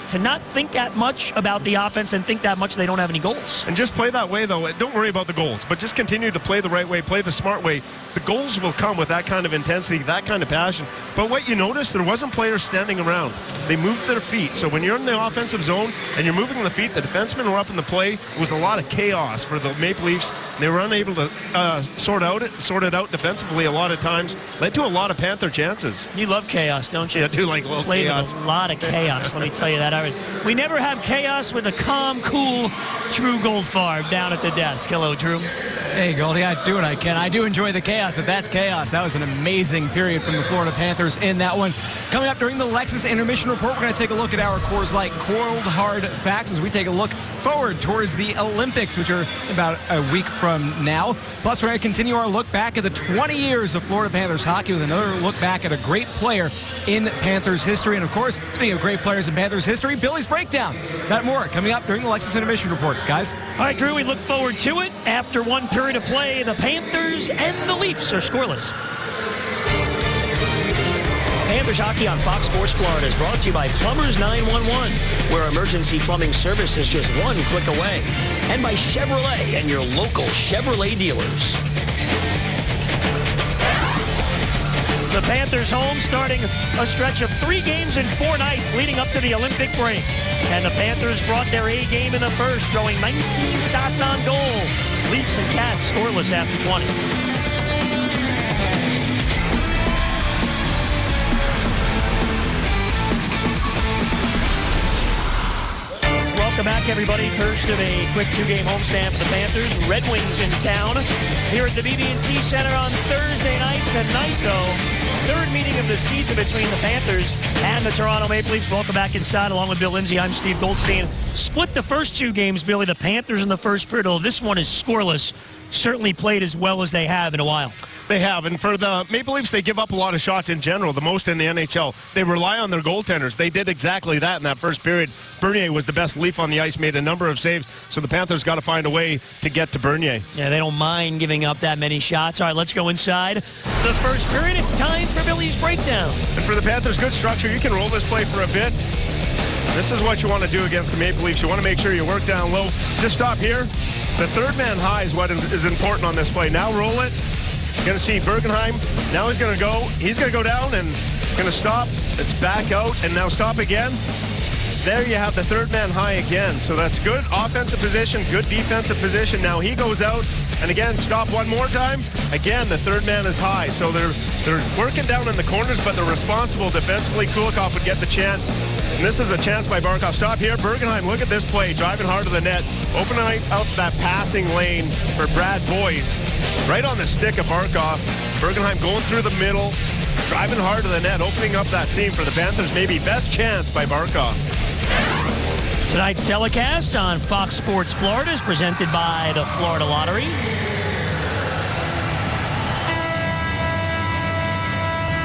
to not think that much about the offense and think that much they don't have any goals? And just play that way, though. Don't worry about the goals, but just continue to play the right way, play the smart way. The goals will come with that kind of intensity, that kind of passion. But what you noticed, there wasn't players standing around. They moved their feet. So when you're in the offensive zone and you're moving the feet, the defensemen were up in the play. It was a lot of chaos for the Maple Leafs. They were unable to sort it out defensively a lot of times. Led to a lot of Panther chances. You love chaos, don't you? Yeah, I do like a little chaos. A lot of chaos, let me tell you that. We never have chaos with a calm, cool Drew Goldfarb down at the desk. Hello, Drew. Hey, Goldie, I do what I can. I do enjoy the chaos. If that's chaos, that was an amazing period from the Florida Panthers in that one. Coming up during the Lexus Intermission Report, we're going to take a look at our Coors Light Cold Hard Facts as we take a look forward towards the Olympics, which are about a week from now. Plus, we're going to continue our look back at the 20 years of Florida Panthers hockey with another look back at a great player in Panthers history. And, of course, speaking of great players in Panthers history, Billy's Breakdown. That more coming up during the Lexus Intermission Report, guys. All right, Drew, we look forward to it. After one period of play, the Panthers and the Leafs are scoreless. Panthers hockey on Fox Sports Florida is brought to you by Plumbers 911, where emergency plumbing service is just one click away. And by Chevrolet and your local Chevrolet dealers. The Panthers home starting a stretch of 3 games in 4 nights leading up to the Olympic break. And the Panthers brought their A game in the first, throwing 19 shots on goal. Leafs and Cats scoreless after 20. Welcome back, everybody. First of a quick 2-game homestand for the Panthers. Red Wings in town here at the BB&T Center on Thursday night. Tonight, though, third meeting of the season between the Panthers and the Toronto Maple Leafs. Welcome back inside along with Bill Lindsay. I'm Steve Goldstein. Split the first 2 games, Billy. The Panthers in the first period. Although this one is scoreless. Certainly played as well as they have in a while. They have, and for the Maple Leafs, they give up a lot of shots in general, the most in the NHL. They rely on their goaltenders. They did exactly that in that first period. Bernier was the best Leaf on the ice, made a number of saves, so the Panthers got to find a way to get to Bernier. Yeah, they don't mind giving up that many shots. All right, let's go inside the first period. It's time for Billy's Breakdown. And for the Panthers, good structure. You can roll this play for a bit. This is what you want to do against the Maple Leafs. You want to make sure you work down low. Just stop here. The third man high is what is important on this play. Now roll it. You're going to see Bergenheim. Now he's going to go. He's going to go down and going to stop. It's back out and now stop again. there you have the third man high again. So that's good offensive position, good defensive position. Now he goes out, and again, stop one more time. Again, the third man is high. So they're working down in the corners, but they're responsible defensively. Kulikov would get the chance. And this is a chance by Barkov. Stop here. Bergenheim, look at this play. Driving hard to the net. Opening out that passing lane for Brad Boyes. Right on the stick of Barkov. Bergenheim going through the middle. Driving hard to the net, opening up that seam for the Panthers. Maybe best chance by Barkov. Tonight's telecast on Fox Sports Florida is presented by the Florida Lottery.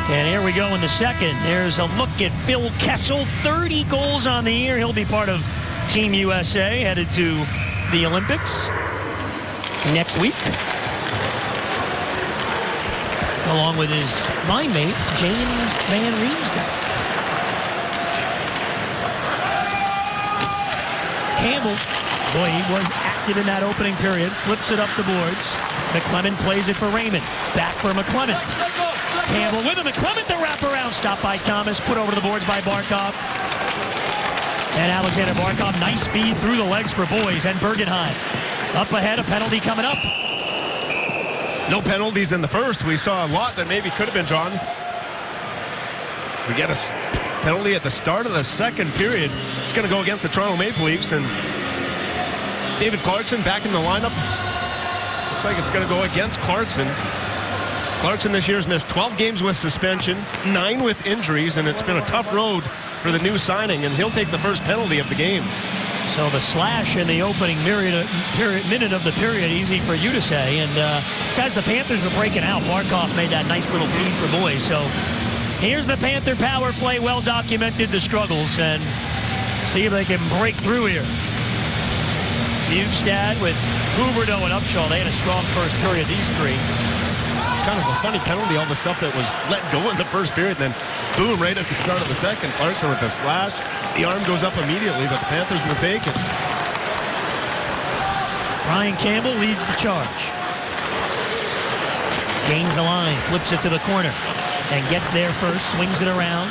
And here we go in the second. There's a look at Phil Kessel. 30 goals on the year. He'll be part of Team USA, headed to the Olympics next week, along with his line mate, James Van Riemsdyk. Campbell, boy, he was active in that opening period. Flips it up the boards. McClement plays it for Raymond. Back for McClement. Campbell with him. McClement, the wraparound. Stopped by Thomas. Put over to the boards by Barkov. And Alexander Barkov, nice speed through the legs for Boyes and Bergenheim. Up ahead, a penalty coming up. No penalties in the first. We saw a lot that maybe could have been drawn. We get a penalty at the start of the second period. It's going to go against the Toronto Maple Leafs, and David Clarkson back in the lineup. Looks like it's going to go against Clarkson. Clarkson this year has missed 12 games with suspension, 9 with injuries, and it's been a tough road for the new signing, and he'll take the first penalty of the game. So the slash in the opening minute of the period, easy for you to say. And it's as the Panthers were breaking out, Barkov made that nice little feed for Boyes. So here's the Panther power play, well documented the struggles, and see if they can break through here. Bjugstad with Huberdeau and Upshaw. They had a strong first period, these three. Kind of a funny penalty, all the stuff that was let go in the first period, then boom, right at the start of the second. Clarkson with the slash. The arm goes up immediately, but the Panthers will take it. Ryan Campbell leads the charge. Gains the line, flips it to the corner, and gets there first, swings it around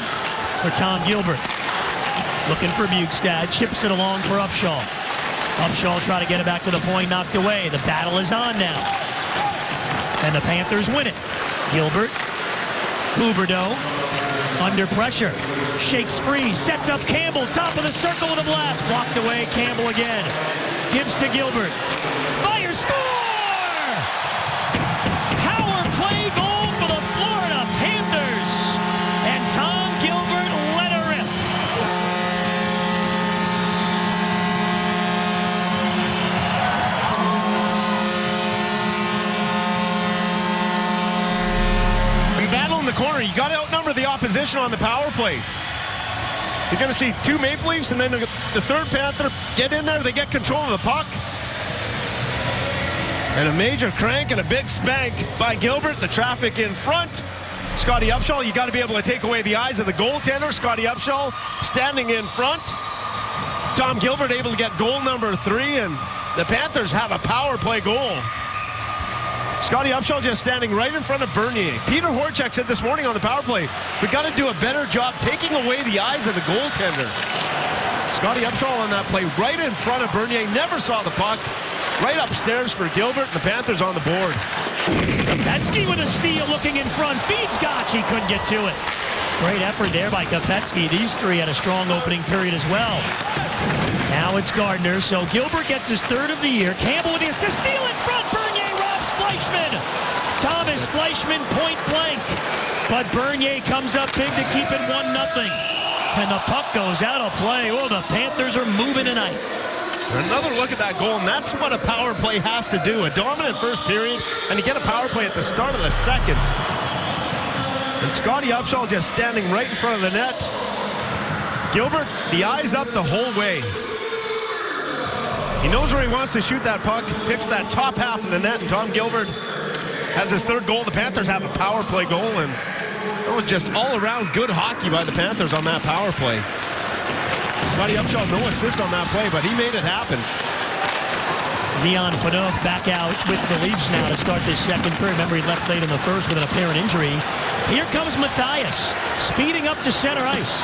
for Tom Gilbert. Looking for Bjugstad, chips it along for Upshaw. Upshaw try to get it back to the point, knocked away. The battle is on now. And the Panthers win it. Gilbert, Huberdeau, under pressure, shakes free, sets up Campbell, top of the circle with a blast, blocked away. Campbell again, gives to Gilbert, fire, score! Power play goal for the Florida Panthers, and Tom Gilbert let her rip. Battle in the corner. You got to outnumber the opposition on the power play. You're going to see two Maple Leafs, and then the third Panther get in there. They get control of the puck. And a major crank and a big spank by Gilbert. The traffic in front. Scotty Upshaw, you got to be able to take away the eyes of the goaltender. Scotty Upshaw standing in front. Tom Gilbert able to get goal number 3, and the Panthers have a power play goal. Scotty Upshaw just standing right in front of Bernier. Peter Horchak said this morning on the power play, we got to do a better job taking away the eyes of the goaltender. Scotty Upshaw on that play right in front of Bernier. Never saw the puck. Right upstairs for Gilbert, and the Panthers on the board. Kopetsky with a steal looking in front. Feeds Gotch. He couldn't get to it. Great effort there by Kopetsky. These three had a strong opening period as well. Now it's Gardner. So Gilbert gets his third of the year. Campbell with the assist. Steal in front. Bernier robs Fleischmann. Thomas Fleischmann point blank. But Bernier comes up big to keep it 1-0. And the puck goes out of play. Oh, the Panthers are moving tonight. Another look at that goal, and that's what a power play has to do. A dominant first period, and to get a power play at the start of the second. And Scotty Upshaw just standing right in front of the net. Gilbert, the eyes up the whole way. He knows where he wants to shoot that puck, picks that top half of the net, and Tom Gilbert has his third goal. The Panthers have a power play goal, and it was just all-around good hockey by the Panthers on that power play. Scotty Upshaw, no assist on that play, but he made it happen. Dion Phaneuf back out with the Leafs now to start this second period. Remember, he left late in the first with an apparent injury. Here comes Matthias, speeding up to center ice.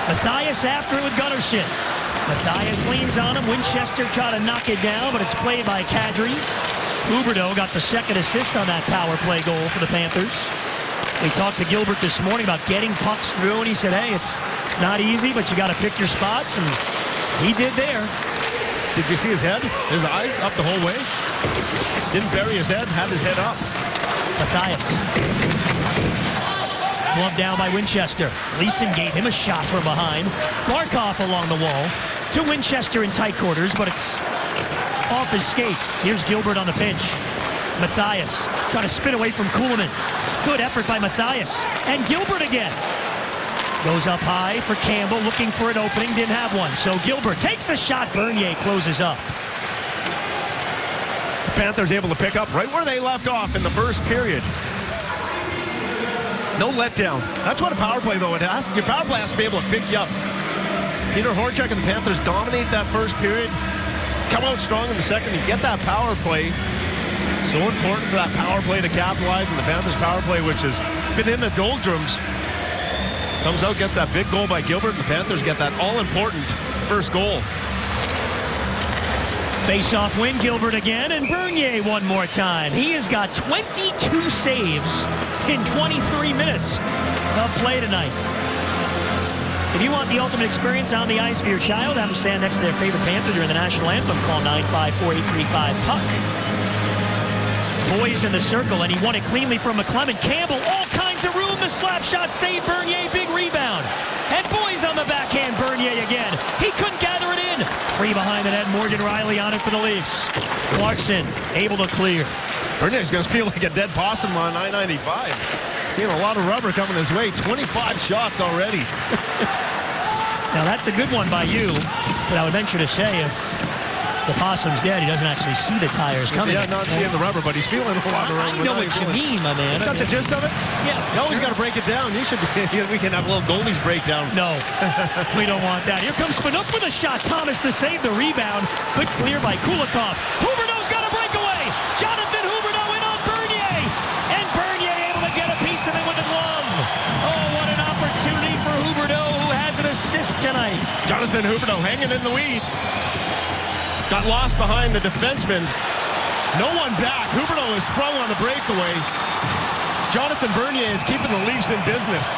Matthias after it with Gunnarsson. Matthias leans on him. Winchester try to knock it down, but it's played by Kadri. Huberdeau got the second assist on that power play goal for the Panthers. We talked to Gilbert this morning about getting pucks through, and he said, hey, it's not easy, but you got to pick your spots, and he did there. Did you see his head? His eyes up the whole way? Didn't bury his head, had his head up. Matthias. Gloved down by Winchester. Leeson gave him a shot from behind. Barkov along the wall to Winchester in tight quarters, but it's off his skates. Here's Gilbert on the pinch. Matthias trying to spin away from Kuhlman. Good effort by Matthias. And Gilbert again. Goes up high for Campbell, looking for an opening, didn't have one. So Gilbert takes the shot, Bernier closes up. The Panthers able to pick up right where they left off in the first period. No letdown. That's what a power play, though. Your power play has to be able to pick you up. Peter Horachek and the Panthers dominate that first period. Come out strong in the second. You get that power play. So important for that power play to capitalize. And the Panthers power play, which has been in the doldrums, comes out, gets that big goal by Gilbert. The Panthers get that all-important first goal. Face-off win, Gilbert again, and Bernier one more time. He has got 22 saves in 23 minutes of play tonight. If you want the ultimate experience on the ice for your child, have them stand next to their favorite Panther during the national anthem. Call 954-835-PUCK. Boys in the circle, and he won it cleanly from McClement. Campbell, all kinds of room. The slap shot save. Bernier, big rebound. And Boys on the backhand. Bernier again. He couldn't gather it in. Free behind the net. Morgan Riley on it for the Leafs. Clarkson able to clear. Bernier's going to feel like a dead possum on I-95. Seeing a lot of rubber coming his way. 25 shots already. Now that's a good one by you, but I would venture to say if the possum's dead, he doesn't actually see the tires coming. Yeah, not seeing the rubber, but he's feeling a lot of rubber. I know what you mean, my man. Got the gist of it? Yeah. You always got to break it down. You should. We can have a little goalies breakdown. No, we don't want that. Here comes Phaneuf with a shot. Thomas to save the rebound. Good clear by Kulikov. Huberdeau's got a breakaway. Jonathan Huberdeau in on Bernier. And Bernier able to get a piece of it with the glove. Oh, what an opportunity for Huberdeau, who has an assist tonight. Jonathan Huberdeau hanging in the weeds. Got lost behind the defenseman. No one back. Huberdeau has sprung on the breakaway. Jonathan Bernier is keeping the Leafs in business.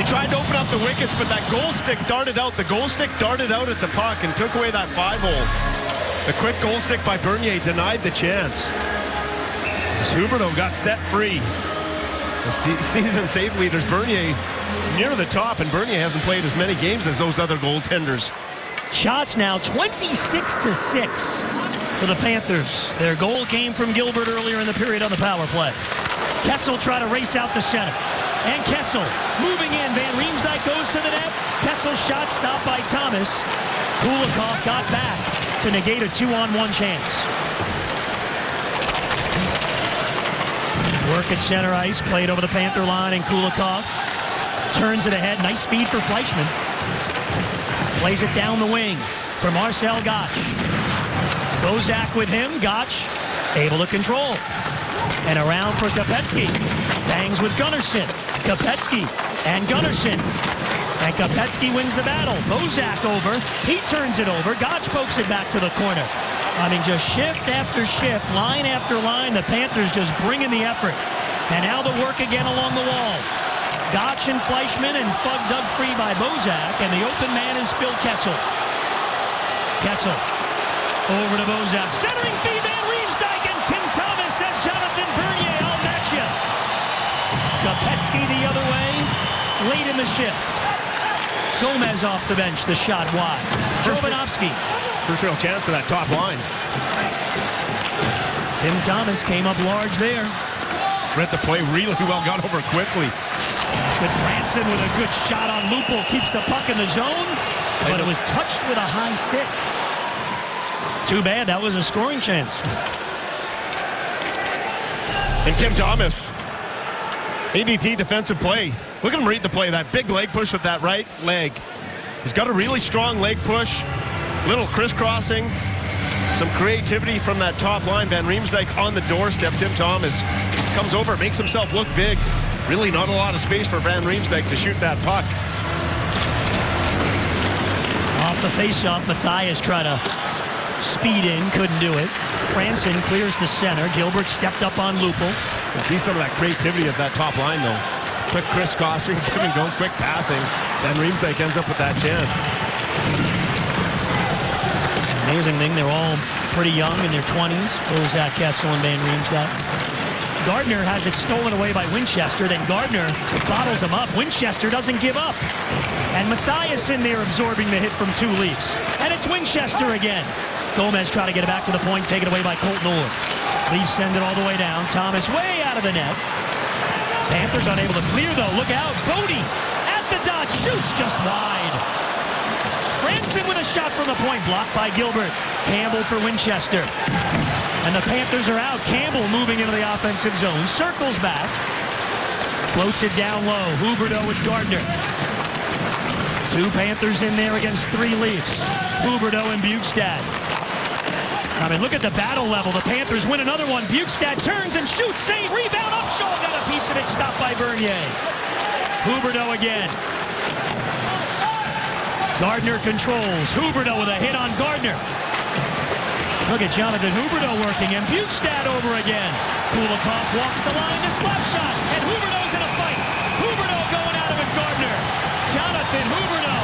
He tried to open up the wickets, but that goal stick darted out. The goal stick darted out at the puck and took away that 5-hole. The quick goal stick by Bernier denied the chance. As Huberdeau got set free. The season save leaders, Bernier near the top, and Bernier hasn't played as many games as those other goaltenders. Shots now 26-6 for the Panthers. Their goal came from Gilbert earlier in the period on the power play. Kessel tried to race out to center. And Kessel moving in. Van Riemsdyk goes to the net. Kessel's shot stopped by Thomas. Kulikov got back to negate a 2-on-1 chance. Work at center ice. Played over the Panther line, and Kulikov turns it ahead. Nice speed for Fleischmann. Plays it down the wing for Marcel Goc. Bozak with him. Goc able to control. And around for Kopecky. Bangs with Gunnarsson. Kopecky and Gunnarsson. And Kopecky wins the battle. Bozak over. He turns it over. Goc pokes it back to the corner. I mean, just shift after shift, line after line. The Panthers just bring in the effort. And now the work again along the wall. Goc and Fleischmann, and Fug dug free by Bozak, and the open man is Phil Kessel. Kessel over to Bozak. Centering feed, Van Riemsdyk, and Tim Thomas says, Jonathan Bernier, I'll match you. Kopecky the other way, late in the shift. Gomez off the bench, the shot wide. Jovanovski. First real chance for that top line. Tim Thomas came up large there. Read the play really well, got over quickly. Good Branson with a good shot on Lupul. Keeps the puck in the zone, but it was touched with a high stick. Too bad, that was a scoring chance. And Tim Thomas, ADT defensive play. Look at him read the play. That big leg push with that right leg. He's got a really strong leg push. Little crisscrossing. Some creativity from that top line. Van Riemsdyk on the doorstep. Tim Thomas comes over, makes himself look big. really not a lot of space for Van Riemsdyk to shoot that puck. Off the faceoff, Matthias tried to speed in, couldn't do it. Franson clears the center. Gilbert stepped up on Lupul. You can see some of that creativity of that top line, though. Quick crisscrossing, give and go, quick passing. Van Riemsdyk ends up with that chance. Amazing thing, they're all pretty young in their 20s. Bozak, Kessel, and Van Riemsdyk. Gardner has it stolen away by Winchester. Then Gardner bottles him up. Winchester doesn't give up. And Matthias in there absorbing the hit from 2 Leafs. And it's Winchester again. Gomez trying to get it back to the point, taken away by Colton Orr. Leafs send it all the way down. Thomas way out of the net. Panthers unable to clear, though. Look out. Bodie at the dot. Shoots just wide. Franson with a shot from the point. Blocked by Gilbert. Campbell for Winchester. And the Panthers are out. Campbell moving into the offensive zone. Circles back. Floats it down low. Huberdeau with Gardner. 2 Panthers in there against 3 Leafs. Huberdeau and Bjugstad. I mean, look at the battle level. The Panthers win another one. Bjugstad turns and shoots. Save. Rebound. Upshaw got a piece of it. Stopped by Bernier. Huberdeau again. Gardner controls. Huberdeau with a hit on Gardner. Look at Jonathan Huberdeau working, and Bjugstad over again. Kulikov walks the line, the slap shot, and Huberdeau's in a fight. Huberdeau going at it with Gardner. Jonathan Huberdeau.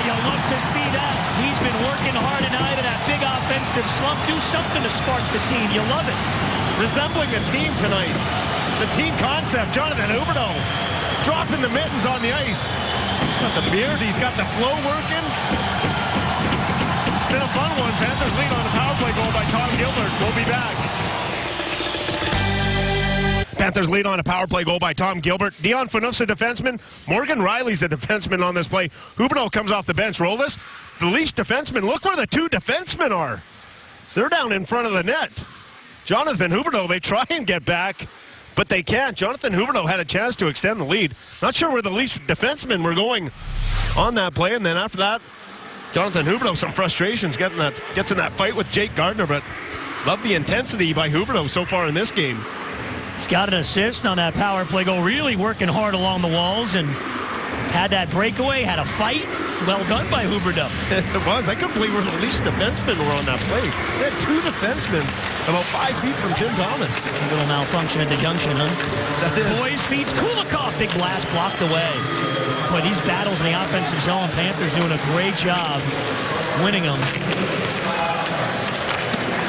You love to see that. He's been working hard tonight in that big offensive slump. Do something to spark the team. You love it. Resembling a team tonight. The team concept, Jonathan Huberdeau dropping the mittens on the ice. He's got the beard, he's got the flow working. It's been a fun one. Panthers lead on a power play goal by Tom Gilbert. We'll be back. Panthers lead on a power play goal by Tom Gilbert. Dion Phaneuf's a defenseman. Morgan Riley's a defenseman on this play. Huberdeau comes off the bench. Roll this. The Leafs defenseman, look where the 2 defensemen are. They're down in front of the net. Jonathan Huberdeau, they try and get back, but they can't. Jonathan Huberdeau had a chance to extend the lead. Not sure where the Leafs defensemen were going on that play, and then after that, Jonathan Huberdeau, some frustrations, gets in that fight with Jake Gardner, but love the intensity by Huberdeau so far in this game. He's got an assist on that power play goal, really working hard along the walls, and had that breakaway, had a fight. Well done by Huberdeau. It was. I couldn't believe where the Leafs defensemen were on that play. They had 2 defensemen about 5 feet from Jim Thomas. A little malfunction at the junction, huh? Boys feeds Kulikov. Big blast blocked away. But these battles in the offensive zone, Panthers doing a great job winning them.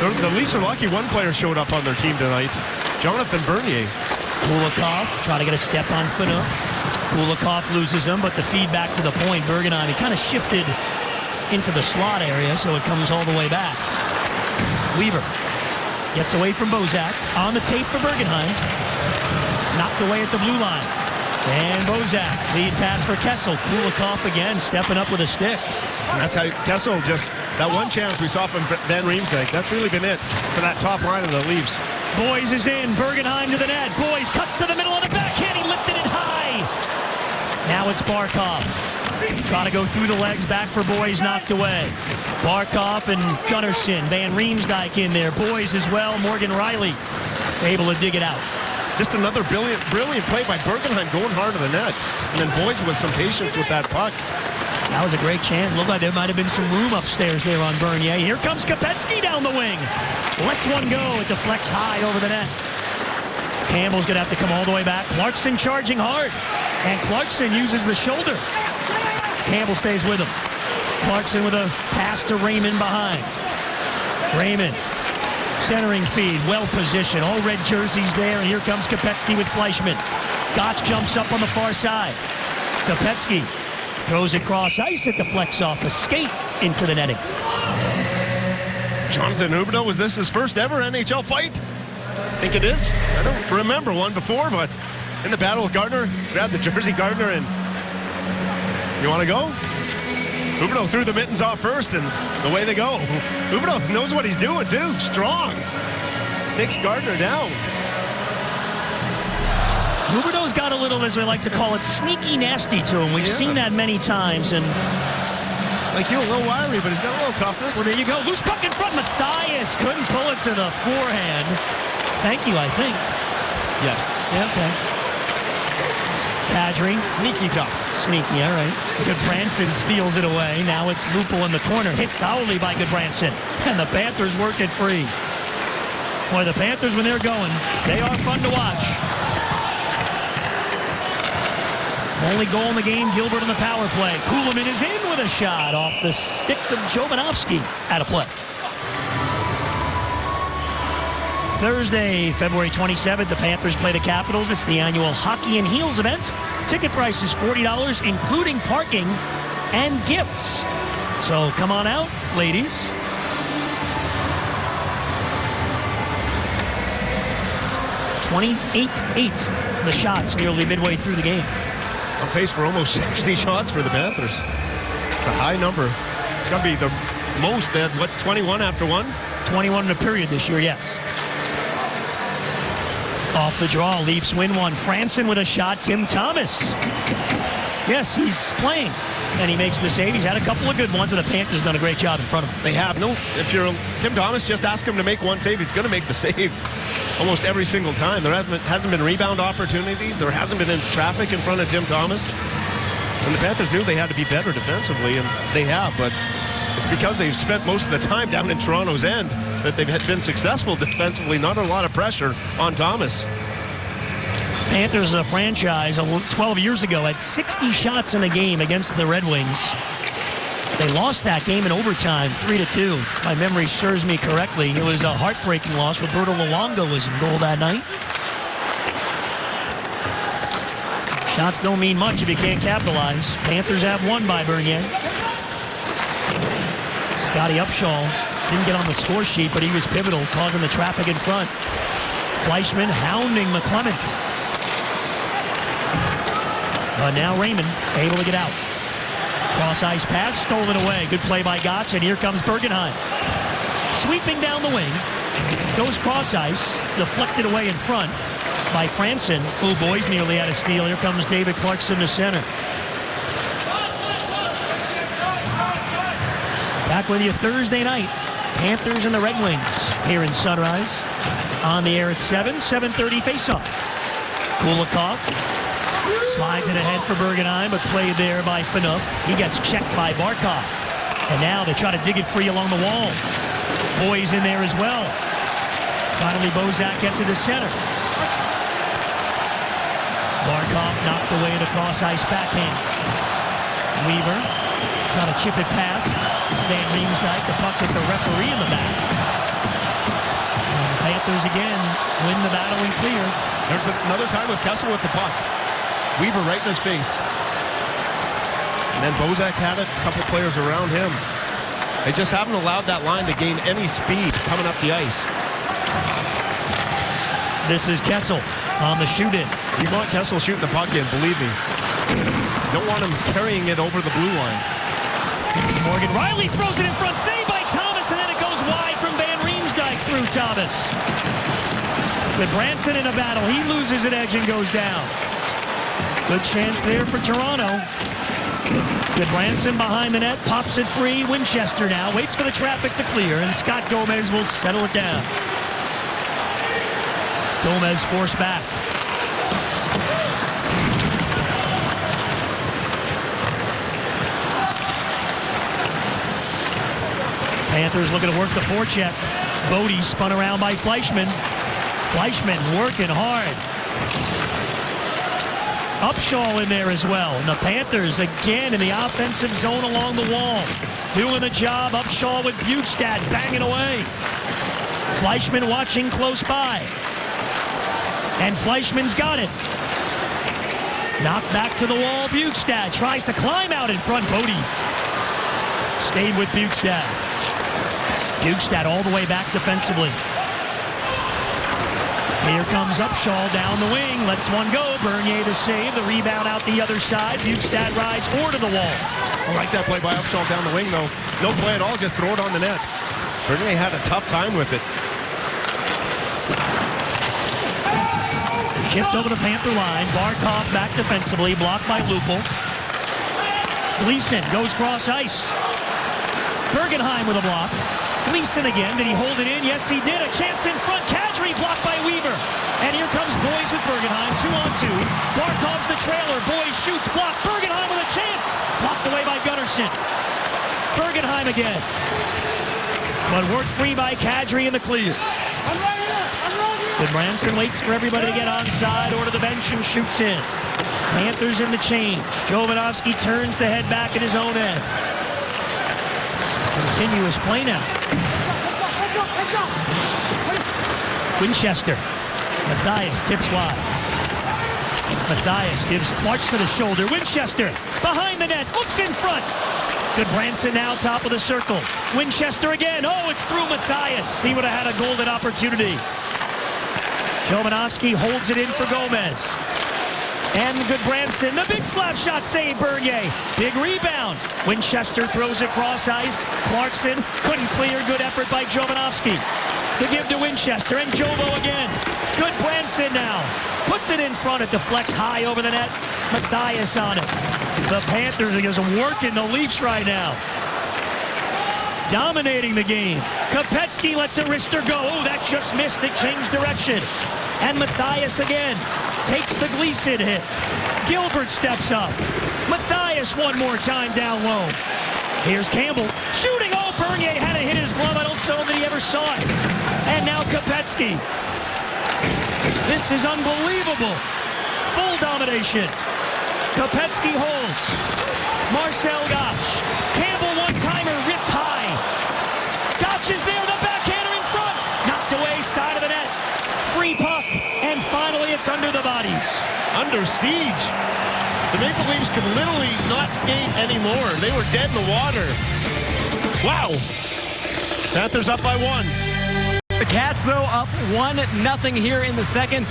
The Leafs are lucky one player showed up on their team tonight. Jonathan Bernier. Kulikov trying to get a step on Phaneuf. Kulikov loses him, but the feed back to the point. Bergenheim, he kind of shifted into the slot area, so it comes all the way back. Weaver gets away from Bozak. On the tape for Bergenheim. Knocked away at the blue line. And Bozak, lead pass for Kessel. Kulikov again, stepping up with a stick. And that's how Kessel just, that one chance we saw from Van Riemsdyk, that's really been it for that top line of the Leafs. Boys is in. Bergenheim to the net. Boys cuts to the middle of the backhand. He lifted it high. Now it's Barkov. Trying to go through the legs. Back for Boys. Knocked away. Barkov and Gunnarsson. Van Riemsdyk in there. Boys as well. Morgan Riley able to dig it out. Just another brilliant play by Bergenheim going hard to the net. And then Boys with some patience with that puck. That was a great chance. Looked like there might have been some room upstairs there on Bernier. Here comes Kopecky down the wing. Lets one go. It deflects high over the net. Campbell's going to have to come all the way back. Clarkson charging hard. And Clarkson uses the shoulder. Campbell stays with him. Clarkson with a pass to Raymond behind. Raymond. Centering feed. Well positioned. All red jerseys there. And here comes Kopecky with Fleischmann. Gotch jumps up on the far side. Kopecky throws it cross ice. It deflects off a skate into the netting. Jonathan Huberdeau, was this his first ever NHL fight? I think it is. I don't remember one before, but in the battle with Gardner, grabbed the jersey Gardner, and you want to go? Huberdeau threw the mittens off first, and away they go. Huberdeau knows what he's doing, too. Strong. Takes Gardner down. Huberdeau's got a little, as we like to call it, sneaky nasty to him. We've seen that many times, and like, he's a little wiry, but he's got a little toughness. Well, there you go. Loose puck in front. Matthias couldn't pull it to the forehand. Thank you, I think. Yes. Yeah, okay. Kadri. Sneaky tough. Sneaky, all right. Goodbranson steals it away. Now it's Lupul in the corner. Hit solidly by Goodbranson. And the Panthers work it free. Boy, the Panthers, when they're going, they are fun to watch. Only goal in the game, Gilbert on the power play. Kuhlman is in with a shot off the stick of Jovanovski. Out of play. Thursday, February 27th, the Panthers play the Capitals. It's the annual Hockey and Heels event. Ticket price is $40, including parking and gifts. So come on out, ladies. .28-8 the shots nearly midway through the game. On pace for almost 60 shots for the Panthers. It's a high number. It's going to be the most. They had, what, 21 after one? 21 in a period this year, yes. Off the draw, Leafs win one. Franson with a shot. Tim Thomas. Yes, he's playing. And he makes the save. He's had a couple of good ones, but the Panthers done a great job in front of him. They have. No, if you're Tim Thomas, just ask him to make one save. He's going to make the save almost every single time. There hasn't been rebound opportunities. There hasn't been traffic in front of Tim Thomas. And the Panthers knew they had to be better defensively, and they have. But it's because they've spent most of the time down in Toronto's end that they've been successful defensively. Not a lot of pressure on Thomas. Panthers, a franchise 12 years ago, had 60 shots in a game against the Red Wings. They lost that game in overtime, 3-2. If my memory serves me correctly, it was a heartbreaking loss. Roberto Luongo was in goal that night. Shots don't mean much if you can't capitalize. Panthers have won by Bernier. Scotty Upshall didn't get on the score sheet, but he was pivotal, causing the traffic in front. Fleischmann hounding McClement. But now Raymond able to get out. Cross-ice pass, stolen away. Good play by Gotch, and here comes Bergenheim. Sweeping down the wing. Goes cross-ice, deflected away in front by Franson. Oh, boys nearly had a steal. Here comes David Clarkson to center. Back with you Thursday night. Panthers and the Red Wings here in Sunrise. On the air at 7:30 face-off. Kulikov slides it ahead for Bergenheim, but played there by Phaneuf. He gets checked by Barkov. And now they try to dig it free along the wall. Boys in there as well. Finally, Bozak gets it to center. Barkov knocked away the cross-ice backhand. Weaver trying to chip it past Van Riemsdyk. The puck with the referee in the back. And the Panthers again win the battle and clear. There's another time with Kessel with the puck. Weaver right in his face. And then Bozak had it, a couple players around him. They just haven't allowed that line to gain any speed coming up the ice. This is Kessel on the shoot-in. You want Kessel shooting the puck in, believe me. You don't want him carrying it over the blue line. Morgan Riley throws it in front, saved by Thomas, and then it goes wide from Van Riemsdyk through Thomas. With Branson in a battle, he loses an edge and goes down. Good chance there for Toronto. Goodbranson behind the net, pops it free. Winchester now waits for the traffic to clear, and Scott Gomez will settle it down. Gomez forced back. Panthers looking to work the forecheck. Bodie spun around by Fleischmann. Fleischmann working hard. Upshall in there as well. And the Panthers again in the offensive zone along the wall. Doing the job. Upshall with Bjugstad banging away. Fleischmann watching close by. And Fleischmann's got it. Knocked back to the wall. Bjugstad tries to climb out in front. Bodie stayed with Bjugstad. Bjugstad all the way back defensively. Here comes Upshall down the wing. Lets one go. Bernier to save. The rebound out the other side. Bjugstad rides over to the wall. I like that play by Upshall down the wing, though. No play at all. Just throw it on the net. Bernier had a tough time with it. Chipped over the Panther line. Barkov back defensively. Blocked by Lupul. Gleason goes cross ice. Bergenheim with a block. Gleason again. Did he hold it in? Yes, he did. A chance in front. Kadri blocked by Weaver. And here comes Boyes Boys with Bergenheim, 2-on-2. Barkov's the trailer. Boys shoots, blocked. Bergenheim with a chance. Blocked away by Gunnarsson. Bergenheim again. But worked free by Kadri in the clear. Goodbranson waits for everybody to get onside or to the bench and shoots in. Panthers in the change. Jovanovski turns to head back in his own end. Continuous play now. Winchester. Mathias tips wide. Mathias gives Clarkson a shoulder. Winchester behind the net. Looks in front. Goodbranson now top of the circle. Winchester again. Oh, it's through Mathias. He would have had a golden opportunity. Jovanovski holds it in for Gomez. And Goodbranson, the big slap shot save, Bernier. Big rebound. Winchester throws it cross ice. Clarkson couldn't clear. Good effort by Jovanovski. To give to Winchester, and Jovo again. Goodbranson now. Puts it in front. It deflects high over the net. Mathias on it. The Panthers are just working the Leafs right now. Dominating the game. Kopecky lets a wrister go. Oh, that just missed. It changed direction. And Mathias again takes the Gleason hit. Gilbert steps up. Mathias one more time down low. Here's Campbell shooting. Oh, Bernier had to hit his glove. I don't know that he ever saw it. And now Kopecky. This is unbelievable. Full domination. Kopecky holds. Marcel Gosch. Campbell one-timer ripped high. Gosch is there. The backhander in front. Knocked away side of the net. Free puck. And finally it's under the bodies. Under siege. The Maple Leafs could literally not skate anymore. They were dead in the water. Wow. Panthers up by 1. The Cats, though, up 1-0 here in the second.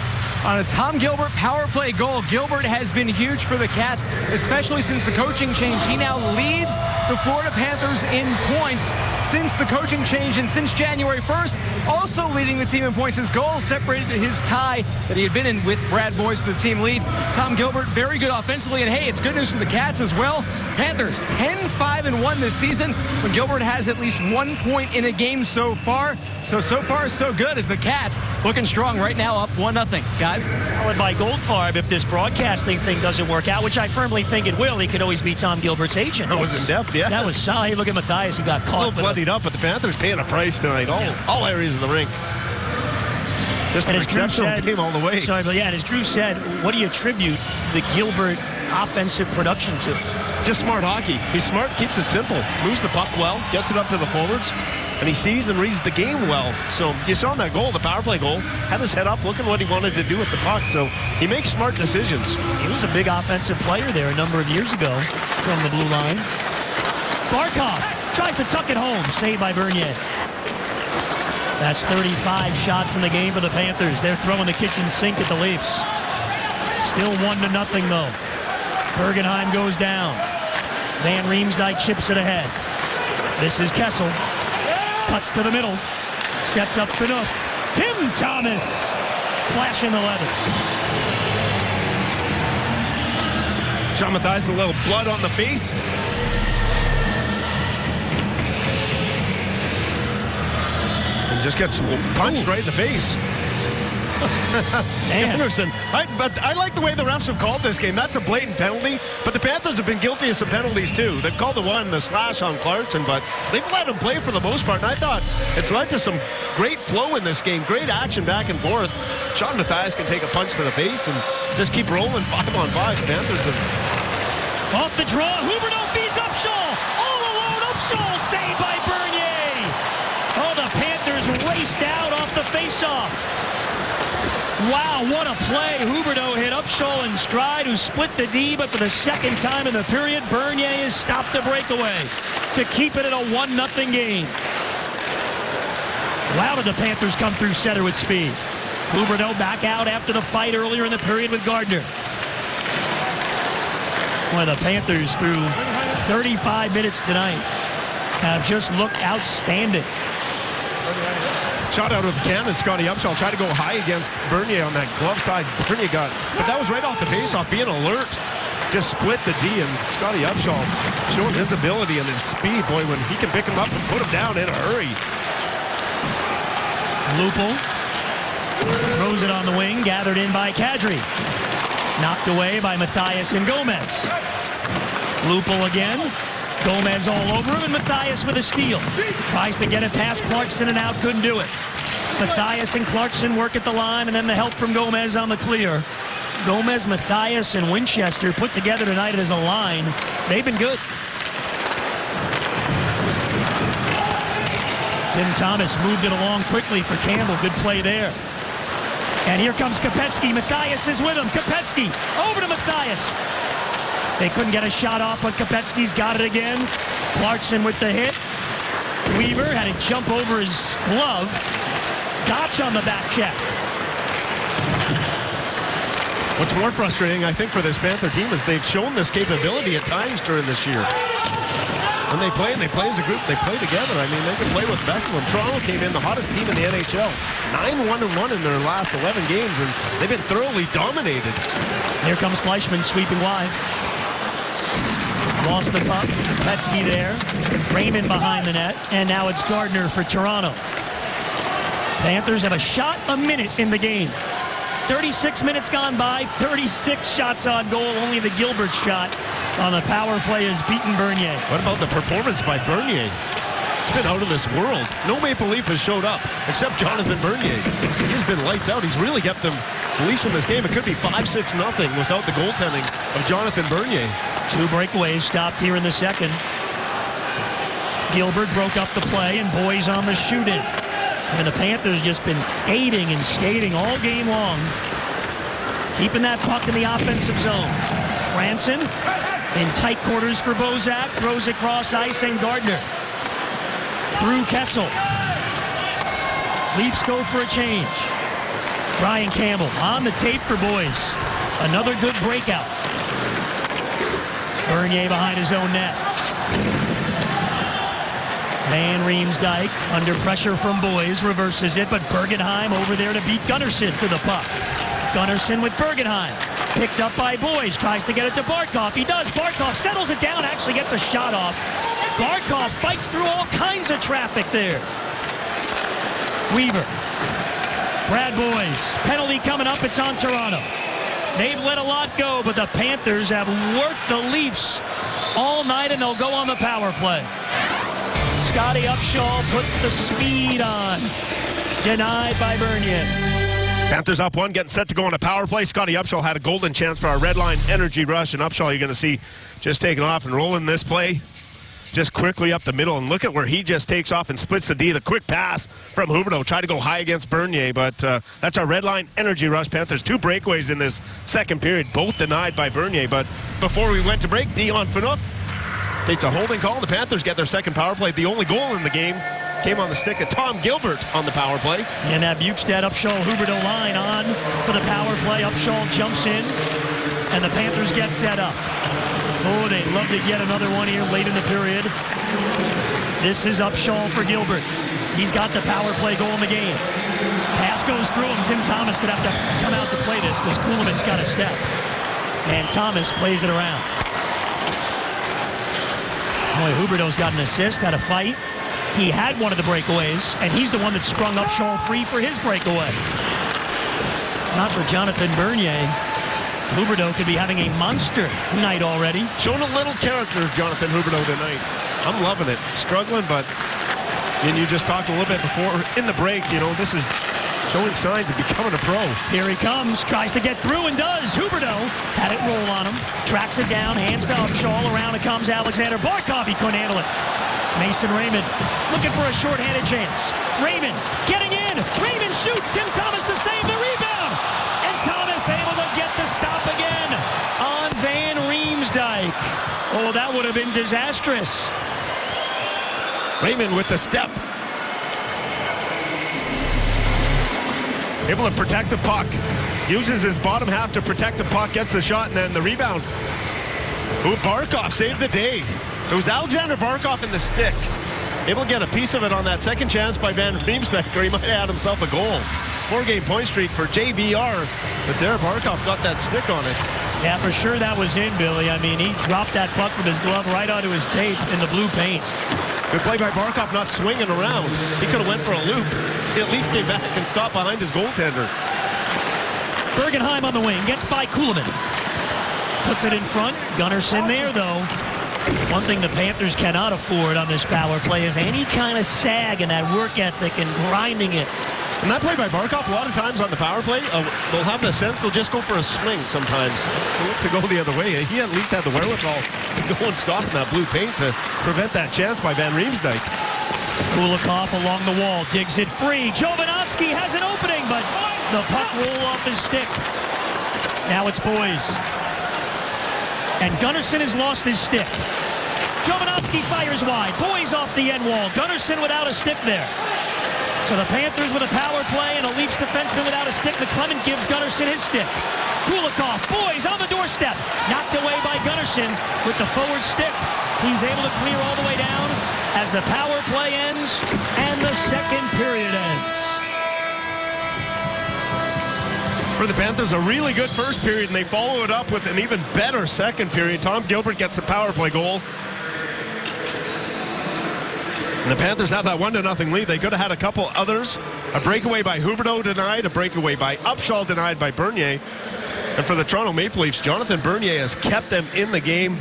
On a Tom Gilbert power play goal. Gilbert has been huge for the Cats, especially since the coaching change. He now leads the Florida Panthers in points since the coaching change and since January 1st. Also leading the team in points. His goal separated his tie that he had been in with Brad Boyes for the team lead. Tom Gilbert, very good offensively. And hey, it's good news for the Cats as well. Panthers 10-5-1 this season when Gilbert has at least 1 point in a game so far. So far, so good as the Cats looking strong right now, up 1-0. Guys? Followed by Goldfarb if this broadcasting thing doesn't work out, which I firmly think it will. He could always be Tom Gilbert's agent. That was in depth, yeah. That was solid. Hey, look at Mathias, who got caught. A little bloodied up, but the Panthers paying a price tonight. All areas of the rink. Just an exceptional game all the way. Sorry, but yeah, and as Drew said, what do you attribute the Gilbert offensive production to? Just smart hockey. He's smart, keeps it simple. Moves the puck well, gets it up to the forwards, and he sees and reads the game well. So you saw in that goal, the power play goal, had his head up, looking what he wanted to do with the puck. So he makes smart decisions. He was a big offensive player there a number of years ago from the blue line. Barkov tries to tuck it home, saved by Bernier. That's 35 shots in the game for the Panthers. They're throwing the kitchen sink at the Leafs. Still 1-0 though. Bergenheim goes down. Van Riemsdyk chips it ahead. This is Kessel. Cuts to the middle. Sets up Phaneuf. Tim Thomas. Flashing the leather. Sean Mathias, a little blood on the face. And just gets punched right in the face. Anderson. But I like the way the refs have called this game. That's a blatant penalty. But the Panthers have been guilty of some penalties too. They've called the slash on Clarkson, but they've let him play for the most part. And I thought it's led to some great flow in this game. Great action back and forth. Sean Mathias can take a punch to the face and just keep rolling 5-on-5. Panthers have... Off the draw. Huberdeau feeds Upshaw. All alone. Upshaw saved by Bernier. Oh, the Panthers raced out off the faceoff. Wow, what a play. Huberdeau hit Upshaw in stride, who split the D, but for the second time in the period, Bernier has stopped the breakaway to keep it at a 1-0 game. Wow, did the Panthers come through center with speed. Huberdeau back out after the fight earlier in the period with Gardner. Well, the Panthers through 35 minutes tonight have just looked outstanding. Shot out of the cannon, Scotty Upshaw tried to go high against Bernier on that glove side. Bernier got, but that was right off the faceoff, being alert. Just split the D, and Scotty Upshaw showing his ability and his speed. Boy, when he can pick him up and put him down in a hurry. Lupul Throws it on the wing, gathered in by Kadri. Knocked away by Mathias and Gomez. Lupul again. Gomez all over him, and Mathias with a steal. Tries to get it past Clarkson and out, couldn't do it. Mathias and Clarkson work at the line, and then the help from Gomez on the clear. Gomez, Mathias, and Winchester put together tonight as a line. They've been good. Tim Thomas moved it along quickly for Campbell. Good play there. And here comes Kopecky. Mathias is with him. Kopecky over to Mathias. They couldn't get a shot off, but Kopecky's got it again. Clarkson with the hit. Weaver had it jump over his glove. Gotch on the back check. What's more frustrating, I think, for this Panther team is they've shown this capability at times during this year. When they play, and they play as a group, they play together. I mean, they can play with the best of them. Toronto came in the hottest team in the NHL. 9-1-1 in their last 11 games, and they've been thoroughly dominated. Here comes Fleischmann sweeping wide. Lost the puck. Kopecky there. Raymond behind the net. And now it's Gardner for Toronto. Panthers have a shot a minute in the game. 36 minutes gone by. 36 shots on goal. Only the Gilbert shot on the power play has beaten Bernier. What about the performance by Bernier? It's been out of this world. No Maple Leaf has showed up, except Jonathan Bernier. He's been lights out. He's really kept them Leafs in this game. It could be 5-6-0 without the goaltending of Jonathan Bernier. 2 breakaways stopped here in the second. Gilbert broke up the play, and Boys on the shoot-in. And the Panthers just been skating and skating all game long, keeping that puck in the offensive zone. Franson in tight quarters for Bozak, throws it cross ice, and Gardner through Kessel. Leafs go for a change. Brian Campbell on the tape for Boys. Another good breakout. Bernier behind his own net. Van Riemsdyk under pressure from Boys, reverses it, but Bergenheim over there to beat Gunnarsson to the puck. Gunnarsson with Bergenheim. Picked up by Boys, tries to get it to Barkov. He does. Barkov settles it down, actually gets a shot off. Barkov fights through all kinds of traffic there. Weaver. Brad Boys. Penalty coming up. It's on Toronto. They've let a lot go, but the Panthers have worked the Leafs all night, and they'll go on the power play. Scotty Upshall puts the speed on. Denied by Bernier. Panthers up 1, getting set to go on a power play. Scotty Upshall had a golden chance for our red line energy rush, and Upshall you're going to see just taking off and rolling this play just quickly up the middle, and look at where he just takes off and splits the D. The quick pass from Huberdeau. Tried to go high against Bernier, but that's our red line energy rush. Panthers 2 breakaways in this second period, both denied by Bernier. But before we went to break, Dion Phaneuf takes a holding call. The Panthers get their second power play. The only goal in the game came on the stick of Tom Gilbert on the power play. And that Bukestad Upshall Huberdeau line on for the power play. Upshall jumps in, and the Panthers get set up. Oh, they'd love to get another one here late in the period. This is Upshall for Gilbert. He's got the power play goal in the game. Pass goes through him. Tim Thomas could have to come out to play this because Kuhlman's got a step. And Thomas plays it around. Boy, Huberdeau's got an assist, had a fight. He had one of the breakaways, and he's the one that sprung Upshall free for his breakaway. Not for Jonathan Bernier. Huberdeau could be having a monster night already. Showing a little character of Jonathan Huberdeau tonight. I'm loving it. Struggling, but and you just talked a little bit before in the break, you know, this is showing signs of becoming a pro. Here he comes, tries to get through and does. Huberdeau had it roll on him, tracks it down, hands to Upshall. Around it comes Alexander Barkov. He couldn't handle it. Mason Raymond looking for a shorthanded chance. Raymond getting in. Raymond shoots. Tim Thomas to save the rebound. And Thomas able to get the stop again on Van Riemsdyk. Oh, that would have been disastrous. Raymond with the step. Able to protect the puck. Uses his bottom half to protect the puck. Gets the shot, and then the rebound. Ooh, Barkov saved the day. It was Alexander Barkov in the stick. Able to get a piece of it on that second chance by Van Riemsdyk, or he might have had himself a goal. 4-game point streak for JVR, but there Barkov got that stick on it. Yeah, for sure that was in, Billy. I mean, he dropped that puck with his glove right onto his tape in the blue paint. Good play by Barkov, not swinging around. He could have went for a loop. He at least came back and stopped behind his goaltender. Bergenheim on the wing, gets by Kuhlman. Puts it in front. Gunnarsson there, though. One thing the Panthers cannot afford on this power play is any kind of sag in that work ethic and grinding it. And that play by Barkov, a lot of times on the power play, they'll have the sense they'll just go for a swing sometimes. They'll look to go the other way. He at least had the wherewithal to go and stop in that blue paint to prevent that chance by Van Riemsdyk. Kulikov along the wall, digs it free. Jovanovski has an opening, but the puck roll off his stick. Now it's Boys. And Gunnarsson has lost his stick. Jovanovski fires wide. Boys off the end wall. Gunnarsson without a stick there. So the Panthers with a power play and a Leafs defenseman without a stick. McClement gives Gunnarsson his stick. Kulikov, Boys on the doorstep. Knocked away by Gunnarsson with the forward stick. He's able to clear all the way down as the power play ends and the second period ends. For the Panthers, a really good first period, and they follow it up with an even better second period. Tom Gilbert gets the power play goal. And the Panthers have that 1-0 lead. They could have had a couple others. A breakaway by Huberdeau denied, a breakaway by Upshall denied by Bernier. And for the Toronto Maple Leafs, Jonathan Bernier has kept them in the game.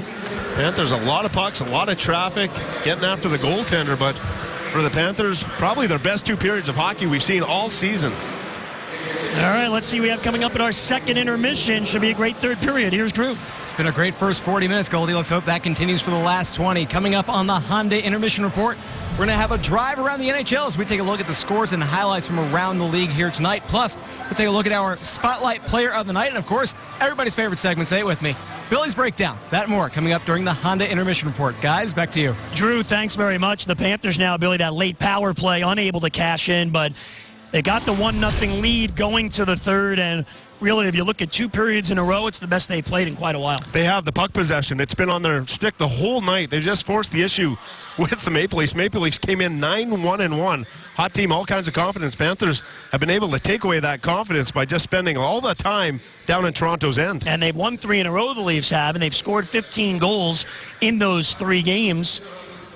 Panthers, a lot of pucks, a lot of traffic, getting after the goaltender. But for the Panthers, probably their best 2 periods of hockey we've seen all season. All right, let's see what we have coming up in our second intermission. Should be a great third period. Here's Drew. It's been a great first 40 minutes, Goldie. Let's hope that continues for the last 20. Coming up on the Hyundai Intermission Report, we're going to have a drive around the NHL as we take a look at the scores and highlights from around the league here tonight. Plus, we'll take a look at our Spotlight Player of the Night. And, of course, everybody's favorite segment, say it with me, Billy's Breakdown. That and more coming up during the Hyundai Intermission Report. Guys, back to you. Drew, thanks very much. The Panthers now, Billy, that late power play, unable to cash in, but they got the 1-0 lead going to the third, and really, if you look at 2 periods in a row, it's the best they've played in quite a while. They have the puck possession. It's been on their stick the whole night. They just forced the issue with the Maple Leafs. Maple Leafs came in 9-1-1. Hot team, all kinds of confidence. Panthers have been able to take away that confidence by just spending all the time down in Toronto's end. And they've won 3 in a row, the Leafs have, and they've scored 15 goals in those 3 games.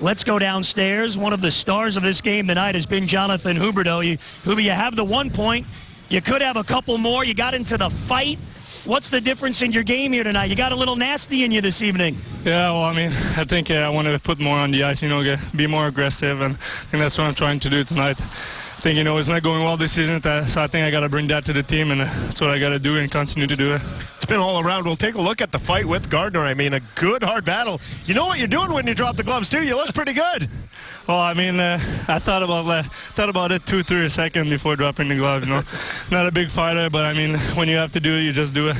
Let's go downstairs. One of the stars of this game tonight has been Jonathan Huberdeau. You have the 1 point. You could have a couple more. You got into the fight. What's the difference in your game here tonight? You got a little nasty in you this evening. Yeah, well, I mean, I think I want to put more on the ice, be more aggressive, and I think that's what I'm trying to do tonight. I think, it's not going well this season, so I think I got to bring that to the team, and that's what I got to do and continue to do it. It's been all around. We'll take a look at the fight with Gardner. I mean, a good, hard battle. You know what you're doing when you drop the gloves, too. You look pretty good. Well, I mean, I thought about it 2-3 seconds before dropping the glove, Not a big fighter, but, I mean, when you have to do it, you just do it.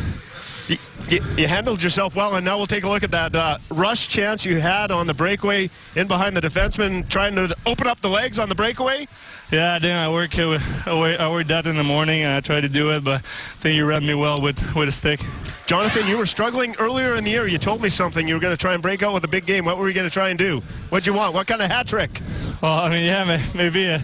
You handled yourself well, and now we'll take a look at that rush chance you had on the breakaway in behind the defenseman, trying to open up the legs on the breakaway. Yeah, I worked that in the morning, and I tried to do it, but I think you read me well with a stick. Jonathan, you were struggling earlier in the year. You told me something. You were going to try and break out with a big game. What were you going to try and do? What'd you want? What kind of hat trick? Well, I mean, yeah, maybe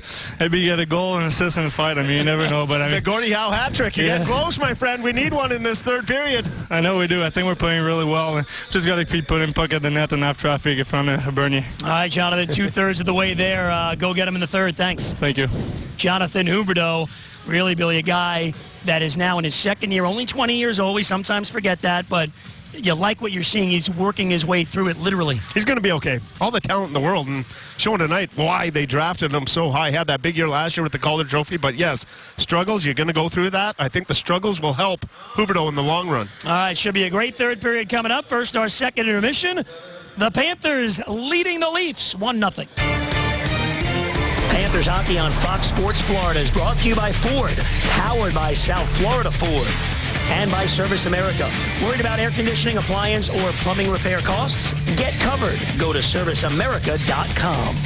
get a goal and assist and fight. I mean, you never know. But I mean, the Gordie Howe hat trick. You're getting close, my friend. We need one in this third period. I know we do. I think we're playing really well. And just got to keep putting puck at the net and have traffic in front of Bernier. All right, Jonathan, 2/3 of the way there. Go get him in the third. Thanks. Thank you. Jonathan Huberdeau, really, Billy, a guy that is now in his second year, only 20 years old. We sometimes forget that, but you like what you're seeing. He's working his way through it, literally. He's going to be okay. All the talent in the world, and showing tonight why they drafted him so high. Had that big year last year with the Calder Trophy, but yes, struggles, you're going to go through that. I think the struggles will help Huberdeau in the long run. All right, should be a great third period coming up. First, our second intermission. The Panthers leading the Leafs 1-0. Panthers hockey on Fox Sports Florida is brought to you by Ford, powered by South Florida Ford, and by Service America. Worried about air conditioning, appliance, or plumbing repair costs? Get covered. Go to ServiceAmerica.com.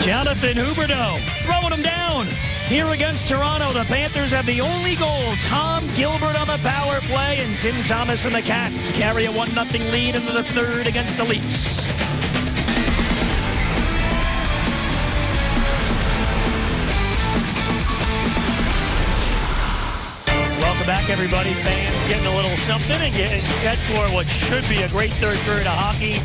Jonathan Huberdeau throwing him down. Here against Toronto, the Panthers have the only goal. Tom Gilbert on the power play, and Tim Thomas and the Cats carry a 1-0 lead into the third against the Leafs. Welcome back, everybody. Fans getting a little something and getting set for what should be a great third period of hockey.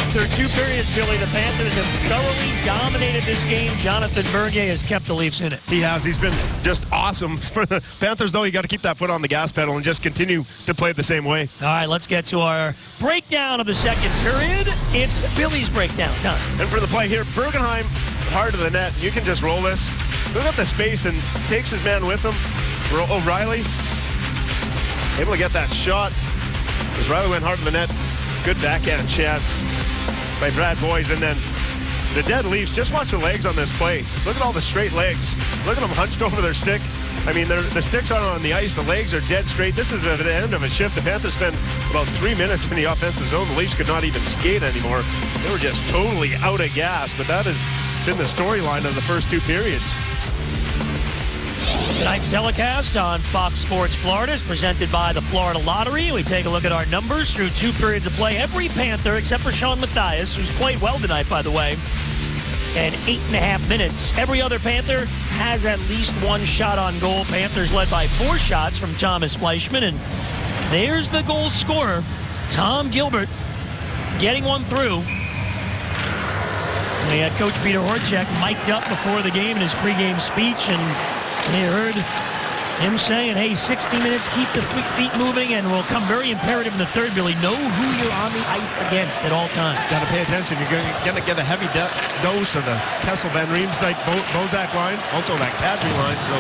Through 2 periods, Billy, the Panthers have thoroughly dominated this game. Jonathan Bernier has kept the Leafs in it. He has. He's been just awesome. For the Panthers, though, you got to keep that foot on the gas pedal and just continue to play the same way. All right, let's get to our breakdown of the second period. It's Billy's breakdown time. And for the play here, Bergenheim, hard to the net. You can just roll this. Look at the space and takes his man with him. O'Reilly able to get that shot. As Riley went hard to the net. Good backhand chance by Brad Boyes. And then the dead Leafs, just watch the legs on this play. Look at all the straight legs. Look at them hunched over their stick. I mean, the sticks aren't on the ice. The legs are dead straight. This is at the end of a shift. The Panthers spent about 3 minutes in the offensive zone. The Leafs could not even skate anymore. They were just totally out of gas. But that has been the storyline of the first 2 periods. Tonight's telecast on Fox Sports Florida is presented by the Florida Lottery. We take a look at our numbers through 2 periods of play. Every Panther, except for Sean Matthias, who's played well tonight, by the way, and 8.5 minutes. Every other Panther has at least 1 shot on goal. Panthers led by 4 shots from Thomas Fleischmann. And there's the goal scorer, Tom Gilbert, getting one through. We had Coach Peter Horchak mic'd up before the game in his pregame speech, and we heard him saying, hey, 60 minutes, keep the feet moving, and will come very imperative in the third, Billy. Know who you're on the ice against at all times. Got to pay attention. You're going to get a heavy dose of the Kessel Van Riemsdyk Bozak line, also that Kadri line, so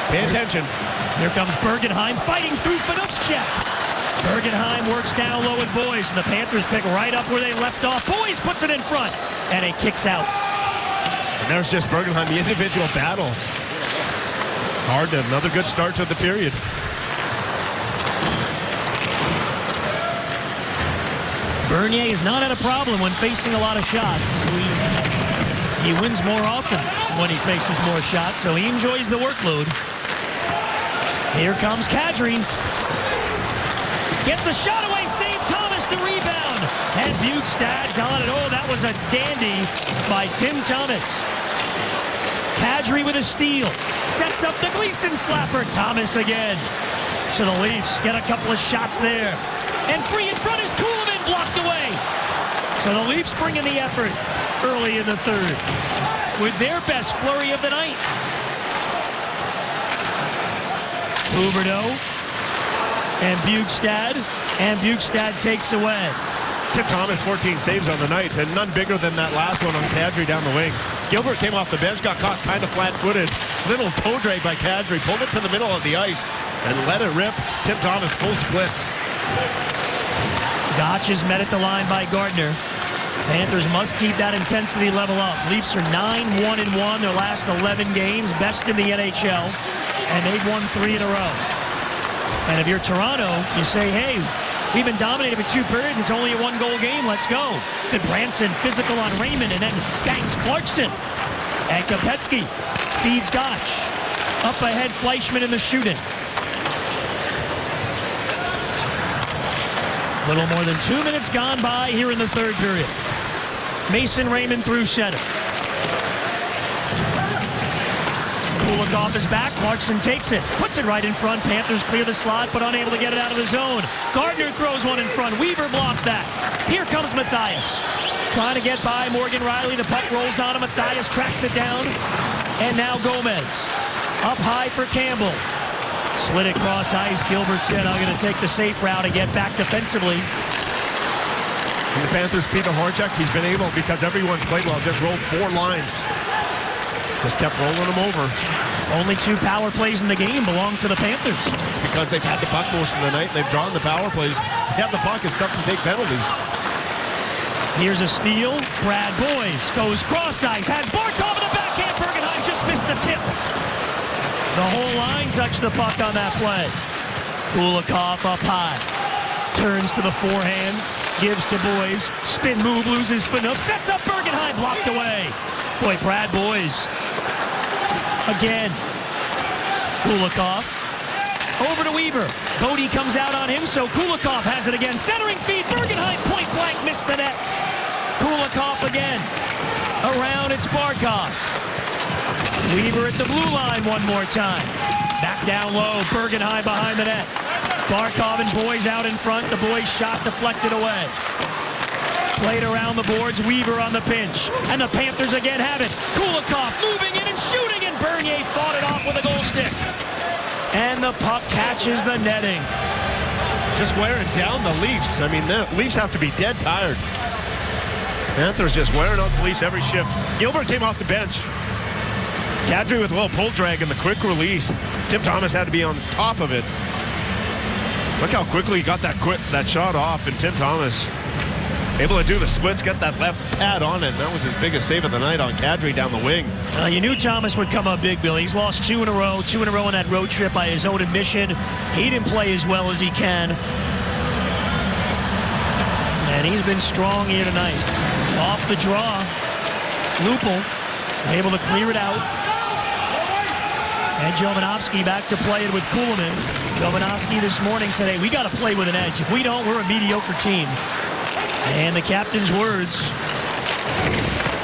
pay attention. Here comes Bergenheim fighting through Fanupschek. Bergenheim works down low with Boyes, and the Panthers pick right up where they left off. Boyes puts it in front, and it kicks out. And there's just Bergenheim, the individual battle. Hard, another good start to the period. Bernier has not had a problem when facing a lot of shots. He wins more often when he faces more shots, so he enjoys the workload. Here comes Kadri. Gets a shot away, St. Thomas the rebound. And Bukestad's on it. Oh, that was a dandy by Tim Thomas. Kadri with a steal. Sets up the Gleason slapper. Thomas again. So the Leafs get a couple of shots there. And free in front is Kuhlman, blocked away. So the Leafs bring in the effort early in the third with their best flurry of the night. Huberdeau and Bukestad takes away. Tim Thomas, 14 saves on the night, and none bigger than that last one on Kadri down the wing. Gilbert came off the bench, got caught kind of flat-footed. Little toe drag by Kadri, pulled it to the middle of the ice, and let it rip. Tim Thomas, full splits. Gotch is met at the line by Gardner. Panthers must keep that intensity level up. Leafs are 9-1-1 their last 11 games, best in the NHL, and they've won 3 in a row. And if you're Toronto, you say, hey, we've been dominated for 2 periods. It's only a 1-goal game. Let's go. Good Branson, physical on Raymond, and then bangs Clarkson. And Kopetsky feeds Gotch. Up ahead, Fleischmann in the shooting. Little more than 2 minutes gone by here in the third period. Mason Raymond through center. Kulikov is back. Clarkson takes it. Puts it right in front. Panthers clear the slot, but unable to get it out of the zone. Gardner throws one in front. Weaver blocked that. Here comes Matthias. Trying to get by Morgan Riley. The puck rolls on him. Matthias tracks it down. And now Gomez. Up high for Campbell. Slid it cross ice. Gilbert said, I'm going to take the safe route and get back defensively. And the Panthers, Peter Horchak, he's been able, because everyone's played well, just rolled 4 lines. Just kept rolling them over. Only 2 power plays in the game belong to the Panthers. It's because they've had the puck most of the night. They've drawn the power plays. They have the puck and stuff to take penalties. Here's a steal. Brad Boyes goes cross ice. Has Barkov in the backhand. Bergenheim just missed the tip. The whole line touched the puck on that play. Kulikov up high. Turns to the forehand. Gives to Boyes. Spin move. Loses Fanuf. Sets up Bergenheim. Blocked away. Boy, Brad Boyes. Again. Kulikov. Over to Weaver. Bodie comes out on him, so Kulikov has it again. Centering feed. Bergenheim point blank. Missed the net. Kulikov again. Around, it's Barkov. Weaver at the blue line one more time. Back down low. Bergenheim behind the net. Barkov and Boyes out in front. The Boyes shot deflected away. Played around the boards, Weaver on the pinch. And the Panthers again have it. Kulikov moving in and shooting, and Bernier fought it off with a goal stick. And the puck catches the netting. Just wearing down the Leafs. I mean, the Leafs have to be dead tired. Panthers just wearing out the Leafs every shift. Gilbert came off the bench. Kadri with a little pull drag and the quick release. Tim Thomas had to be on top of it. Look how quickly he got that shot off, and Tim Thomas able to do the splits, get that left pad on it. That was his biggest save of the night on Kadri down the wing. You knew Thomas would come up big, Bill. He's lost two in a row on that road trip by his own admission. He didn't play as well as he can. And he's been strong here tonight. Off the draw, Lupul able to clear it out. And Jovanovski back to play it with Kuhlman. Jovanovski this morning said, hey, we got to play with an edge. If we don't, we're a mediocre team. And the captain's words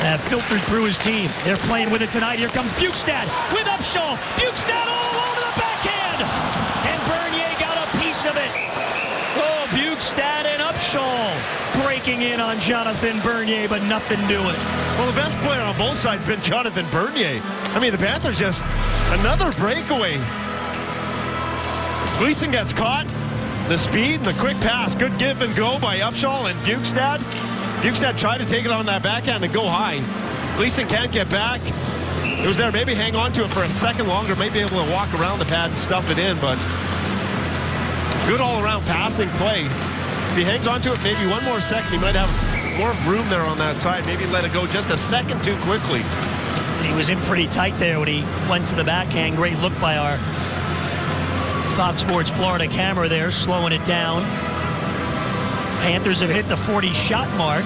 have filtered through his team. They're playing with it tonight. Here comes Bjugstad with Upshaw. Bjugstad all over the backhand. And Bernier got a piece of it. Oh, Bjugstad and Upshaw breaking in on Jonathan Bernier, but nothing doing. Well, the best player on both sides has been Jonathan Bernier. I mean, the Panthers just another breakaway. Gleason gets caught. The speed and the quick pass. Good give and go by Upshaw and Bjugstad. Bjugstad tried to take it on that backhand and go high. Gleason can't get back. It was there. Maybe hang on to it for a second longer. Maybe be able to walk around the pad and stuff it in, but good all-around passing play. If he hangs on to it maybe one more second, he might have more room there on that side. Maybe let it go just a second too quickly. He was in pretty tight there when he went to the backhand. Great look by our Fox Sports Florida camera there, slowing it down. Panthers have hit the 40 shot mark.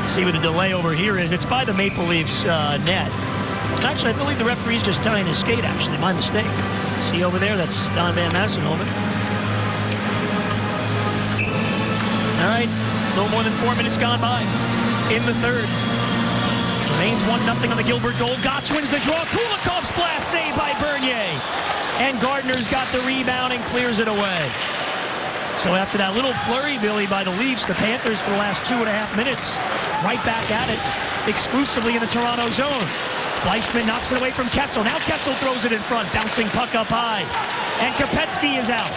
See what the delay over here is. It's by the Maple Leafs net. Actually, I believe the referee's just tying his skate, actually. My mistake. See over there? That's Don Van Massenhoven. All right, a little more than 4 minutes gone by in the third. Remains 1-0 on the Gilbert goal. Gotch wins the draw. Kulikov's blast saved by Bernier. And Gardner's got the rebound and clears it away. So after that little flurry, Billy, by the Leafs, the Panthers for the last 2.5 minutes, right back at it, exclusively in the Toronto zone. Fleischmann knocks it away from Kessel. Now Kessel throws it in front, bouncing puck up high. And Kopecky is out.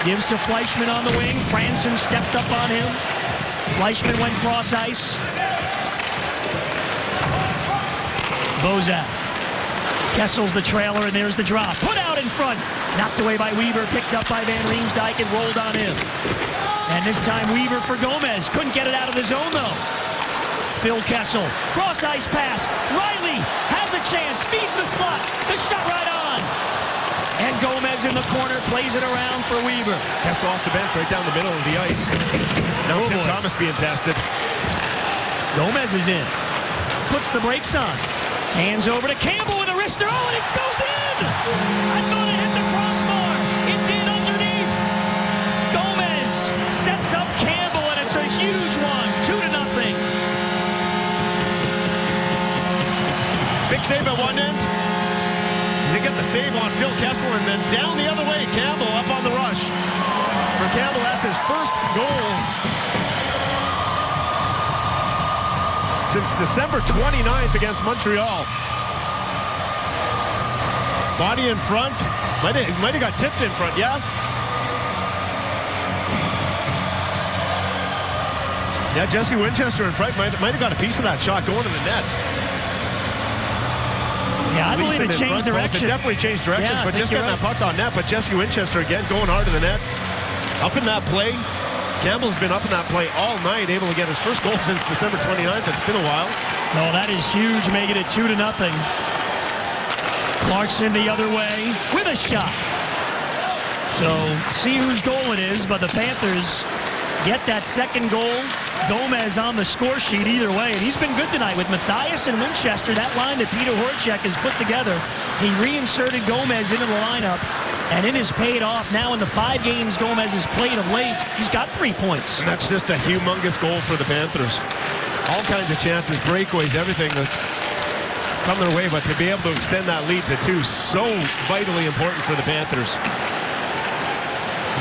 Gives to Fleischmann on the wing. Franson stepped up on him. Fleischmann went cross ice. Bozak. Kessel's the trailer, and there's the drop. Put out in front. Knocked away by Weaver, picked up by Van Riemsdyk, and rolled on him. And this time Weaver for Gomez. Couldn't get it out of the zone, though. Phil Kessel. Cross ice pass. Riley has a chance. Feeds the slot. The shot right on. And Gomez in the corner plays it around for Weaver. Kessel off the bench right down the middle of the ice. Now Tim Thomas being tested. Gomez is in. Puts the brakes on. Hands over to Campbell with a wrister. Oh, and it goes in! I thought it hit the crossbar. It did underneath. Gomez sets up Campbell, and it's a huge one. 2-0. Big save at one end. Does he get the save on Phil Kessel, and then down the other way, Campbell up on the rush. For Campbell, that's his first goal since December 29th against Montreal. Body in front. Might have got tipped in front, yeah? Yeah, Jesse Winchester in front might have got a piece of that shot going to the net. Yeah, I believe it changed direction. It definitely changed directions, yeah, but just getting that puck on net. But Jesse Winchester again going hard to the net. Up in that play. Campbell's been up in that play all night, able to get his first goal since December 29th. It's been a while. Oh, that is huge, making it 2-0. Clarkson the other way with a shot. So, see whose goal it is, but the Panthers get that second goal. Gomez on the score sheet either way, and he's been good tonight with Mathias and Winchester. That line that Peter Horchek has put together, he reinserted Gomez into the lineup, and it has paid off. Now in the 5 games Gomez has played of late, he's got 3 points. And that's just a humongous goal for the Panthers. All kinds of chances, breakaways, everything that's come their way, but to be able to extend that lead to 2, so vitally important for the Panthers.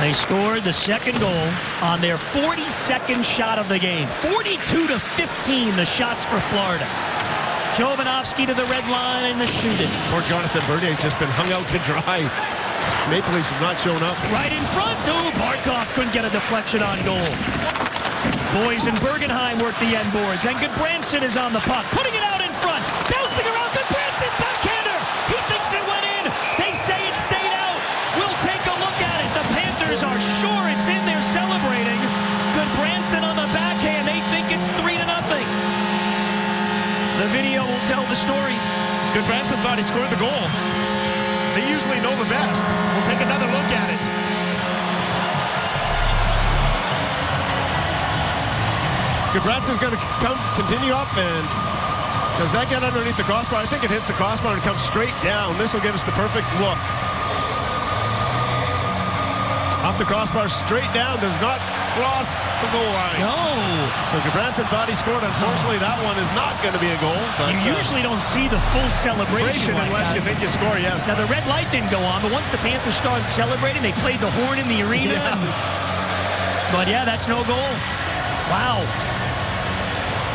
They scored the second goal on their 42nd shot of the game. 42-15, the shots for Florida. Jovanovski to the red line, the shooting. Poor Jonathan Bernier just been hung out to dry. Maple Leafs have not shown up. Right in front. Oh, Barkov couldn't get a deflection on goal. Boys and Bergenheim work the end boards. And Goodbranson is on the puck. Putting it out in front. Bouncing around. Goodbranson, backhander. He thinks it went in. They say it stayed out. We'll take a look at it. The Panthers are sure it's in there celebrating. Goodbranson on the backhand. They think it's 3-0. The video will tell the story. Goodbranson thought he scored the goal. They usually know the best. We'll take another look at it. Goodbranson's going to continue up, and does that get underneath the crossbar? I think it hits the crossbar and comes straight down. This will give us the perfect look. Off the crossbar, straight down, does not cross the goal line. No. So Goodbranson thought he scored. Unfortunately, that one is not going to be a goal. But, you usually don't see the full celebration like unless that. you think you score, yes. Now, the red light didn't go on, but once the Panthers started celebrating, they played the horn in the arena. Yeah. But, yeah, that's no goal. Wow.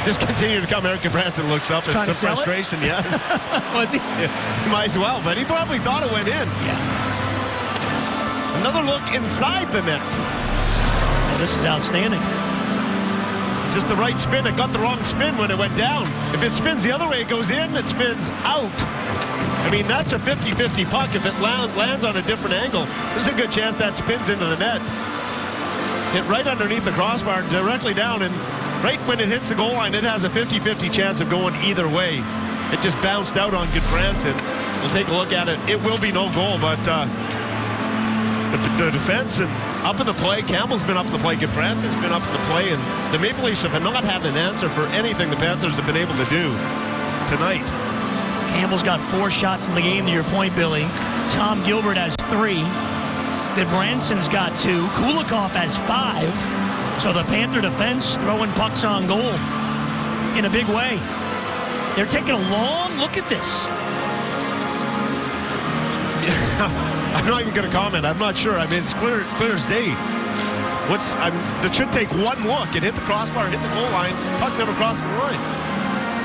Just continue to come. Eric Goodbranson looks up. Trying It's to a sell it? frustration, yes. Was he? Yeah, he might as well, but he probably thought it went in. Yeah. Another look inside the net. Well, this is outstanding. Just the right spin. It got the wrong spin when it went down. If it spins the other way, it goes in, it spins out. I mean, that's a 50-50 puck. If it lands on a different angle, there's a good chance that spins into the net. Hit right underneath the crossbar, directly down, and right when it hits the goal line, it has a 50-50 chance of going either way. It just bounced out on Goodbranson. We'll take a look at it. It will be no goal, but the defense and up in the play. Campbell's been up in the play. Goodbranson's been up in the play, and the Maple Leafs have not had an answer for anything the Panthers have been able to do tonight. Campbell's got 4 shots in the game, to your point, Billy. Tom Gilbert has 3. Goodbranson's got 2. Kulikov has 5. So the Panther defense throwing pucks on goal in a big way. They're taking a long look at this. I'm not even going to comment. I'm not sure. I mean, it's clear as day. That should take one look. It hit the crossbar, hit the goal line. Puck never crossed the line.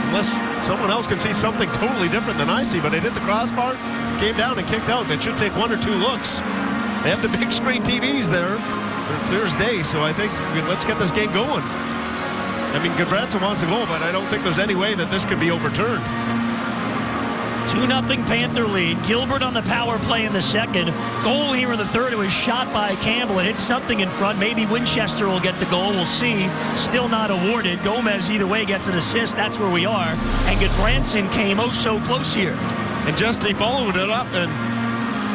Unless someone else can see something totally different than I see, but it hit the crossbar, came down and kicked out. It should take 1 or 2 looks. They have the big screen TVs there. They're clear as day, so I think let's get this game going. I mean, Goodbranson wants a goal, but I don't think there's any way that this could be overturned. 2-0 Panther lead. Gilbert on the power play in the second. Goal here in the third. It was shot by Campbell. It hit something in front. Maybe Winchester will get the goal. We'll see. Still not awarded. Gomez either way gets an assist. That's where we are. And Goodbranson came oh so close here. And just he followed it up, and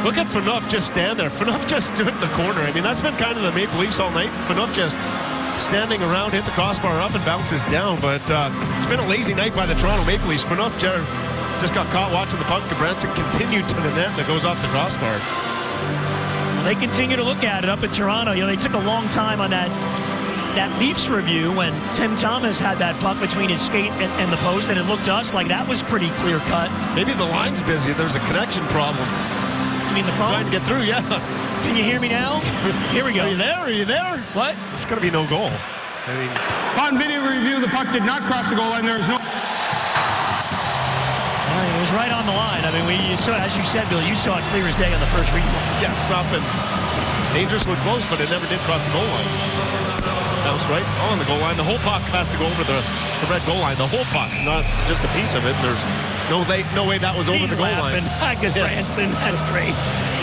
look at Phaneuf just stand there. Phaneuf just stood in the corner. I mean, that's been kind of the Maple Leafs all night. Phaneuf just standing around, hit the crossbar up and bounces down. But it's been a lazy night by the Toronto Maple Leafs. Phaneuf just got caught watching the puck. Goodbranson continued to the net, and it goes off the crossbar. Well, they continue to look at it up in Toronto. You know, they took a long time on that Leafs review when Tim Thomas had that puck between his skate and the post, and it looked to us like that was pretty clear cut. Maybe the line's busy. There's a connection problem. You mean the phone? Trying to get through, yeah. Can you hear me now? Here we go. Are you there? Are you there? What? It's going to be no goal. I mean, On video review, the puck did not cross the goal line. There is no... It was right on the line. I mean, you saw, as you said, Bill, you saw it clear as day on the first replay. yes, up and dangerously close, but it never did cross the goal line. That was right on the goal line. The whole puck has to go over the red goal line. The whole puck, not just a piece of it. There's no way that was over He's the goal laughing. line. Goodbranson, that's great.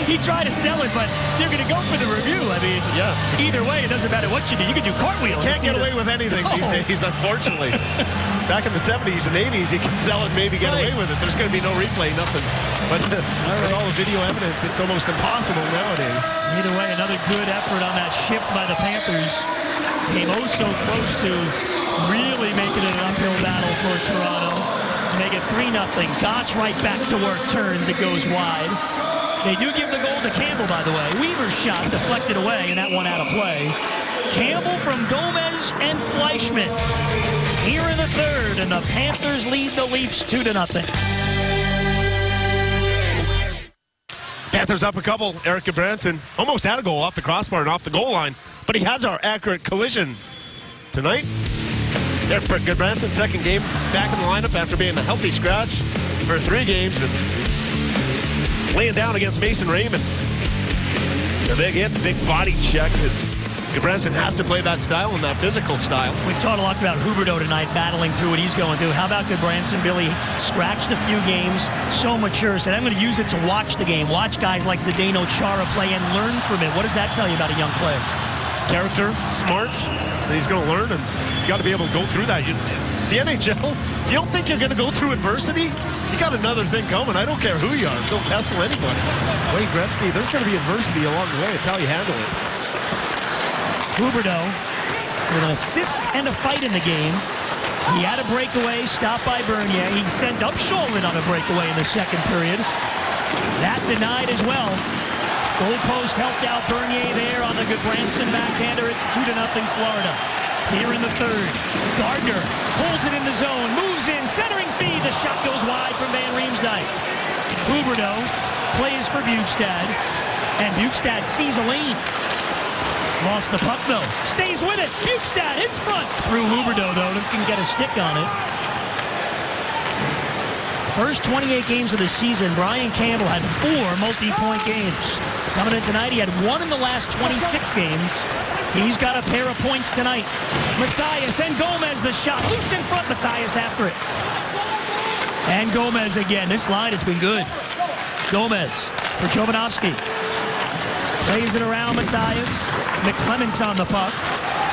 He tried to sell it, but they're going to go for the review. I mean, yeah. Either way, it doesn't matter what you do. You can do cartwheels. Can't get away with anything these days, unfortunately. Back in the 70s and 80s, you could sell it, maybe get away with it. There's going to be no replay, nothing. But with all the video evidence, it's almost impossible nowadays. Either way, another good effort on that shift by the Panthers. Came oh so close to really making it an uphill battle for Toronto to make it 3-0. Gotch right back to work, turns, it goes wide. They do give the goal to Campbell, by the way. Weaver's shot deflected away, and that one out of play. Campbell from Gomez and Fleischmann here in the third, and the Panthers lead the Leafs 2-0. Panthers up a couple. Eric Gudbranson almost had a goal off the crossbar and off the goal line, but he has our accurate collision tonight. Eric Gudbranson, second game back in the lineup after being a healthy scratch for 3 games and laying down against Mason Raymond. The big hit, the big body check. Gudbranson has to play that style and that physical style. We've talked a lot about Huberdeau tonight, battling through what he's going through. How about Gudbranson? Billy scratched a few games, so mature. Said, I'm going to use it to watch the game. Watch guys like Zdeno Chara play and learn from it. What does that tell you about a young player? Character, smart, and he's going to learn, and you got to be able to go through that. The NHL, you don't think you're going to go through adversity? You got another thing coming. I don't care who you are. Don't pestle anybody. Wayne Gretzky, there's going to be adversity along the way. It's how you handle it. Huberdeau with an assist and a fight in the game. He had a breakaway stopped by Bernier. He sent up Shulman on a breakaway in the second period. That denied as well. Goal post helped out Bernier there on the Gudbranson backhander. It's 2-0 Florida. Here in the third, Gardner holds it in the zone, moves in, centering feed. The shot goes wide from Van Riemsdyk. Huberdeau plays for Bjugstad, and Bjugstad sees a lane. Lost the puck, though. Stays with it. Bjugstad in front. Through Huberdeau, though. Can get a stick on it. First 28 games of the season, Brian Campbell had 4 multi-point games. Coming in tonight, he had 1 in the last 26 games. He's got a pair of points tonight. Mathias and Gomez, the shot. Loose in front. Mathias after it. And Gomez again. This line has been good. Gomez for Jovanovski. Plays it around Mathias. McClement's on the puck.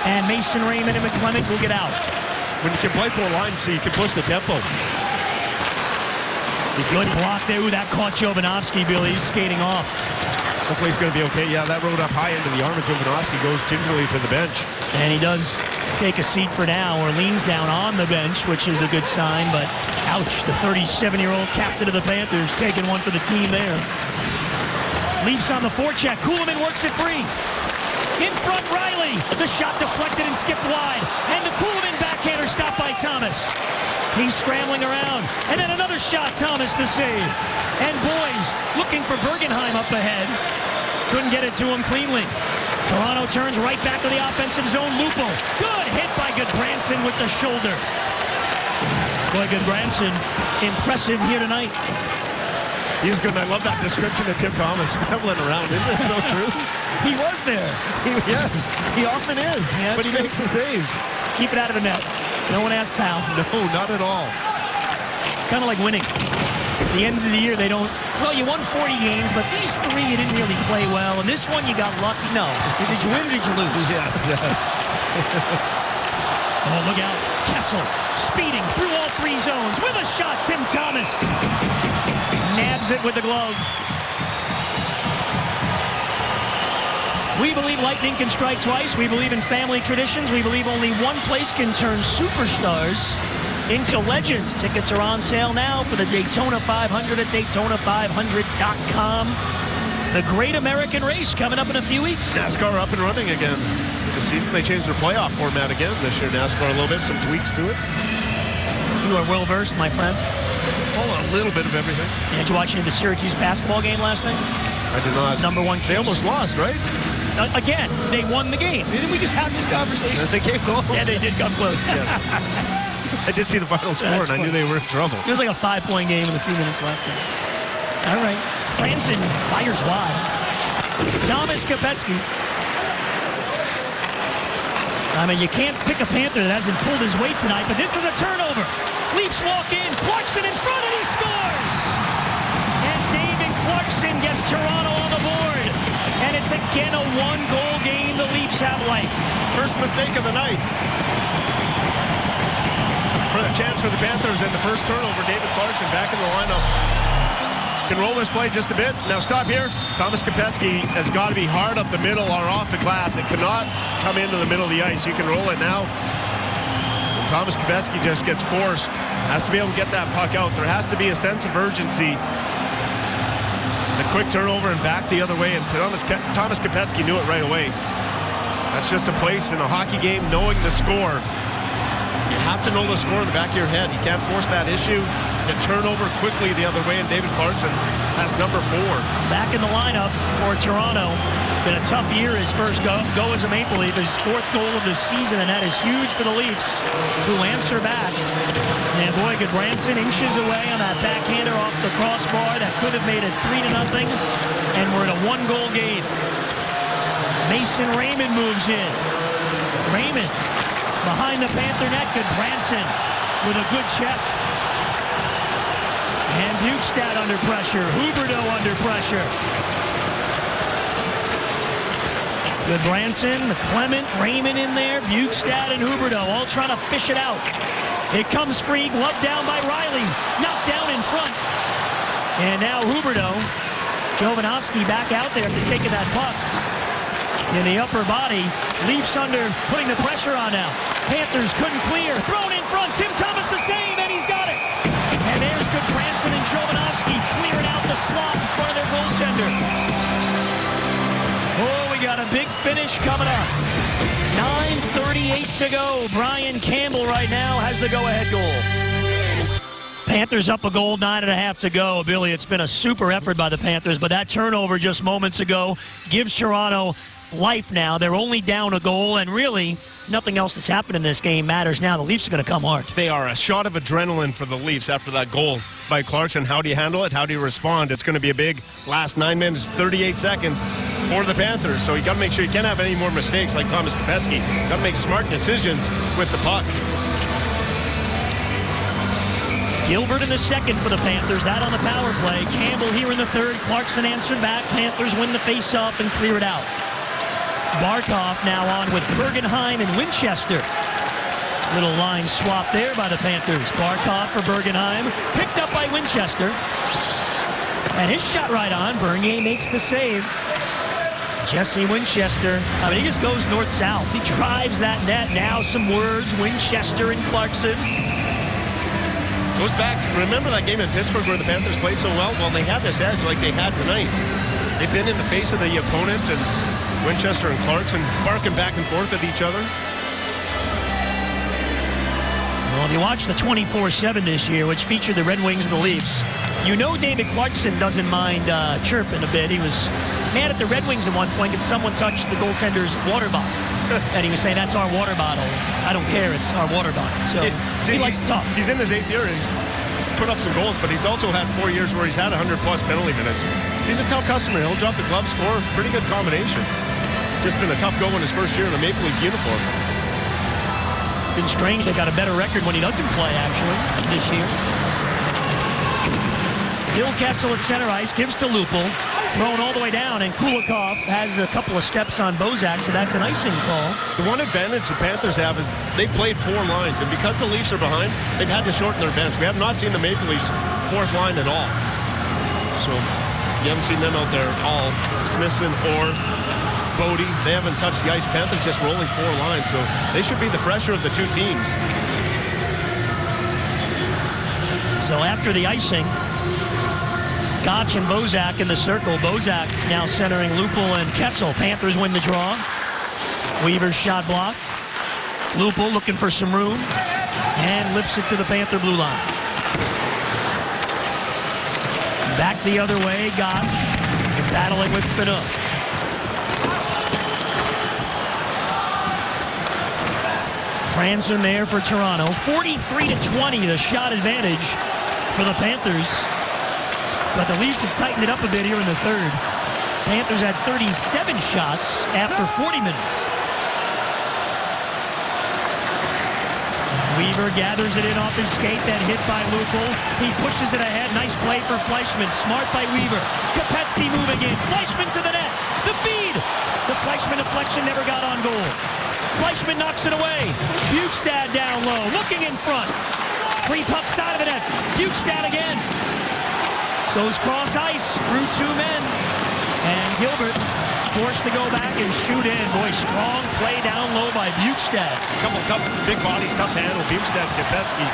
And Mason Raymond and McClement will get out. When you can play 4 lines, so you can push the tempo. Good block there. Ooh, that caught Jovanovski, Billy. He's skating off. Hopefully he's going to be okay. Yeah, that rode up high into the arm of Jovanovski, goes gingerly to the bench. And he does take a seat for now, or leans down on the bench, which is a good sign. But ouch, the 37-year-old captain of the Panthers taking one for the team there. Leafs on the forecheck. Kuhlman works it free. In front, Riley. The shot deflected and skipped wide. And the Kuhlman backhander stopped by Thomas. He's scrambling around. And then another shot, Thomas the save. And boys looking for Bergenheim up ahead. Couldn't get it to him cleanly. Toronto turns right back to the offensive zone. Lupo. Good hit by Gudbranson with the shoulder. Boy, Gudbranson, impressive here tonight. He's good. I love that description of Tim Thomas scrambling around. Isn't it so true? He was there. Yes, he often is, Yeah, but he makes the saves. Keep it out of the net. No one asks how. No, not at all. Kind of like winning. At the end of the year, they don't... Well, you won 40 games, but these 3 you didn't really play well, and this one you got lucky. No. Did you win or did you lose? Yes. Oh, look out. Kessel speeding through all 3 zones with a shot. Tim Thomas nabs it with the glove. We believe lightning can strike twice. We believe in family traditions. We believe only one place can turn superstars into legends. Tickets are on sale now for the Daytona 500 at Daytona500.com. The Great American Race coming up in a few weeks. NASCAR up and running again. This season they changed their playoff format again this year. NASCAR a little bit, some tweaks to it. You are well versed, my friend. Oh, a little bit of everything. Did you watch the Syracuse basketball game last night? I did not. Number 1. They almost lost, right? Again, they won the game. Didn't we just have this conversation? They came close. Yeah, they did come close. I did see the final score, and I knew they were in trouble. It was like a 5-point game with a few minutes left. All right. Franson fires wide. Thomas Kopecky. I mean, you can't pick a Panther that hasn't pulled his weight tonight, but this is a turnover. Leafs walk in. Clarkson in front, and he scores! And David Clarkson gets Toronto on the board. And it's again a 1-goal game. The Leafs have life. First mistake of the night. For the chance for the Panthers and the first turnover, David Clarkson back in the lineup. Can roll this play just a bit. Now stop here. Thomas Kopecky has got to be hard up the middle or off the glass. It cannot come into the middle of the ice. You can roll it now. And Thomas Kopecky just gets forced. Has to be able to get that puck out. There has to be a sense of urgency. The quick turnover and back the other way. And Thomas Kopecky knew it right away. That's just a place in a hockey game, knowing the score. You have to know the score in the back of your head. You can't force that issue to turn over quickly the other way, and David Clarkson has number 4. Back in the lineup for Toronto. Been a tough year, his first go as a Maple Leaf, his 4th goal of the season, and that is huge for the Leafs, who answer back. And boy, Goodbranson inches away on that backhander off the crossbar. That could have made it 3-0, and we're in a 1-goal game. Mason Raymond moves in. Raymond behind the Panther net. Goodbranson with a good check. And Bukestad under pressure. Huberdeau under pressure. Goodbranson, McClement, Raymond in there, Bukestad and Huberdeau all trying to fish it out. It comes free, gloved down by Riley, knocked down in front. And now Huberdeau, Jovanovski back out there to take that puck. In the upper body, Leafs under, putting the pressure on now. Panthers couldn't clear, thrown in front, Tim Thomas the save, and he's got it. And there's Goodbranson and Jovanovski clearing out the slot in front of their goaltender. Oh, we got a big finish coming up. 9:38 to go. Brian Campbell right now has the go-ahead goal. Panthers up a goal, 9.5 to go. Billy, it's been a super effort by the Panthers, but that turnover just moments ago gives Toronto life now. They're only down a goal, and really nothing else that's happened in this game matters now. The Leafs are going to come hard. They are a shot of adrenaline for the Leafs after that goal by Clarkson. How do you handle it? How do you respond? It's going to be a big last 9 minutes, 38 seconds for the Panthers. So you got to make sure you can't have any more mistakes like Thomas Kopecky. Got to make smart decisions with the puck. Gilbert in the second for the Panthers. That on the power play. Campbell here in the third. Clarkson answered back. Panthers win the face-off and clear it out. Barkov now on with Bergenheim and Winchester. Little line swap there by the Panthers. Barkov for Bergenheim. Picked up by Winchester. And his shot right on. Bernier makes the save. Jesse Winchester. I mean, he just goes north-south. He drives that net. Now some words. Winchester and Clarkson. Goes back. Remember that game in Pittsburgh where the Panthers played so well? Well, they had this edge like they had tonight. They've been in the face of the opponent, and Winchester and Clarkson barking back and forth at each other. Well, if you watch the 24/7 this year, which featured the Red Wings and the Leafs, you know David Clarkson doesn't mind chirping a bit. He was mad at the Red Wings at one point because someone touched the goaltender's water bottle. And he was saying, that's our water bottle. I don't care, it's our water bottle. So he likes to talk. He's in his 8th year and he's put up some goals, but he's also had 4 years where he's had 100-plus penalty minutes. He's a tough customer. He'll drop the glove, score. Pretty good combination. It's just been a tough go in his first year in the Maple Leaf uniform. Been strange. They got a better record when he doesn't play, actually, this year. Phil Kessel at center ice, gives to Lupul. Thrown all the way down, and Kulikov has a couple of steps on Bozak, so that's an icing call. The one advantage the Panthers have is they played 4 lines, and because the Leafs are behind, they've had to shorten their bench. We have not seen the Maple Leafs 4th line at all. So you haven't seen them out there at all. Smithson or Bodie, they haven't touched the ice. Panthers just rolling 4 lines, so they should be the fresher of the 2 teams. So after the icing, Gotch and Bozak in the circle. Bozak now centering Lupul and Kessel. Panthers win the draw. Weaver's shot blocked. Lupul looking for some room and lifts it to the Panther blue line. Back the other way, Gotch battling with Phaneuf. Franson there for Toronto. 43-20, the shot advantage for the Panthers. But the Leafs have tightened it up a bit here in the third. Panthers had 37 shots after 40 minutes. Weaver gathers it in off his skate, then hit by Lupul. He pushes it ahead. Nice play for Fleischmann. Smart by Weaver. Kopecky moving in. Fleischmann to the net. The feed. The Fleischmann deflection never got on goal. Fleischmann knocks it away. Bukestad down low, looking in front. 3 pucks out of the net. Bukestad again. Goes cross ice through 2 men. And Gilbert forced to go back and shoot in. Boy, strong play down low by Bukestad. A couple tough, big bodies, tough to handle. Bukestad and Kopecky.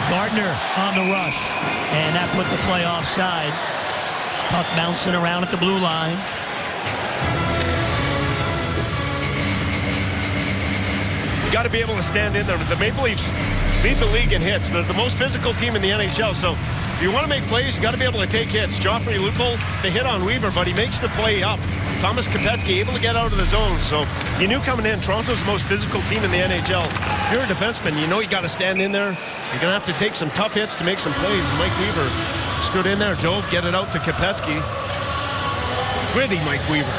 Gardner on the rush. And that put the play offside. Puck bouncing around at the blue line. got to be able to stand in there. The Maple Leafs lead the league in hits. They're the most physical team in the NHL. So if you want to make plays, you got to be able to take hits. Joffrey Lupul, the hit on Weaver, but he makes the play up. Thomas Kopecky able to get out of the zone. So you knew coming in, Toronto's the most physical team in the NHL. If you're a defenseman, you know you got to stand in there. You're going to have to take some tough hits to make some plays. And Mike Weaver stood in there, dove, get it out to Kopecky. Gritty Mike Weaver.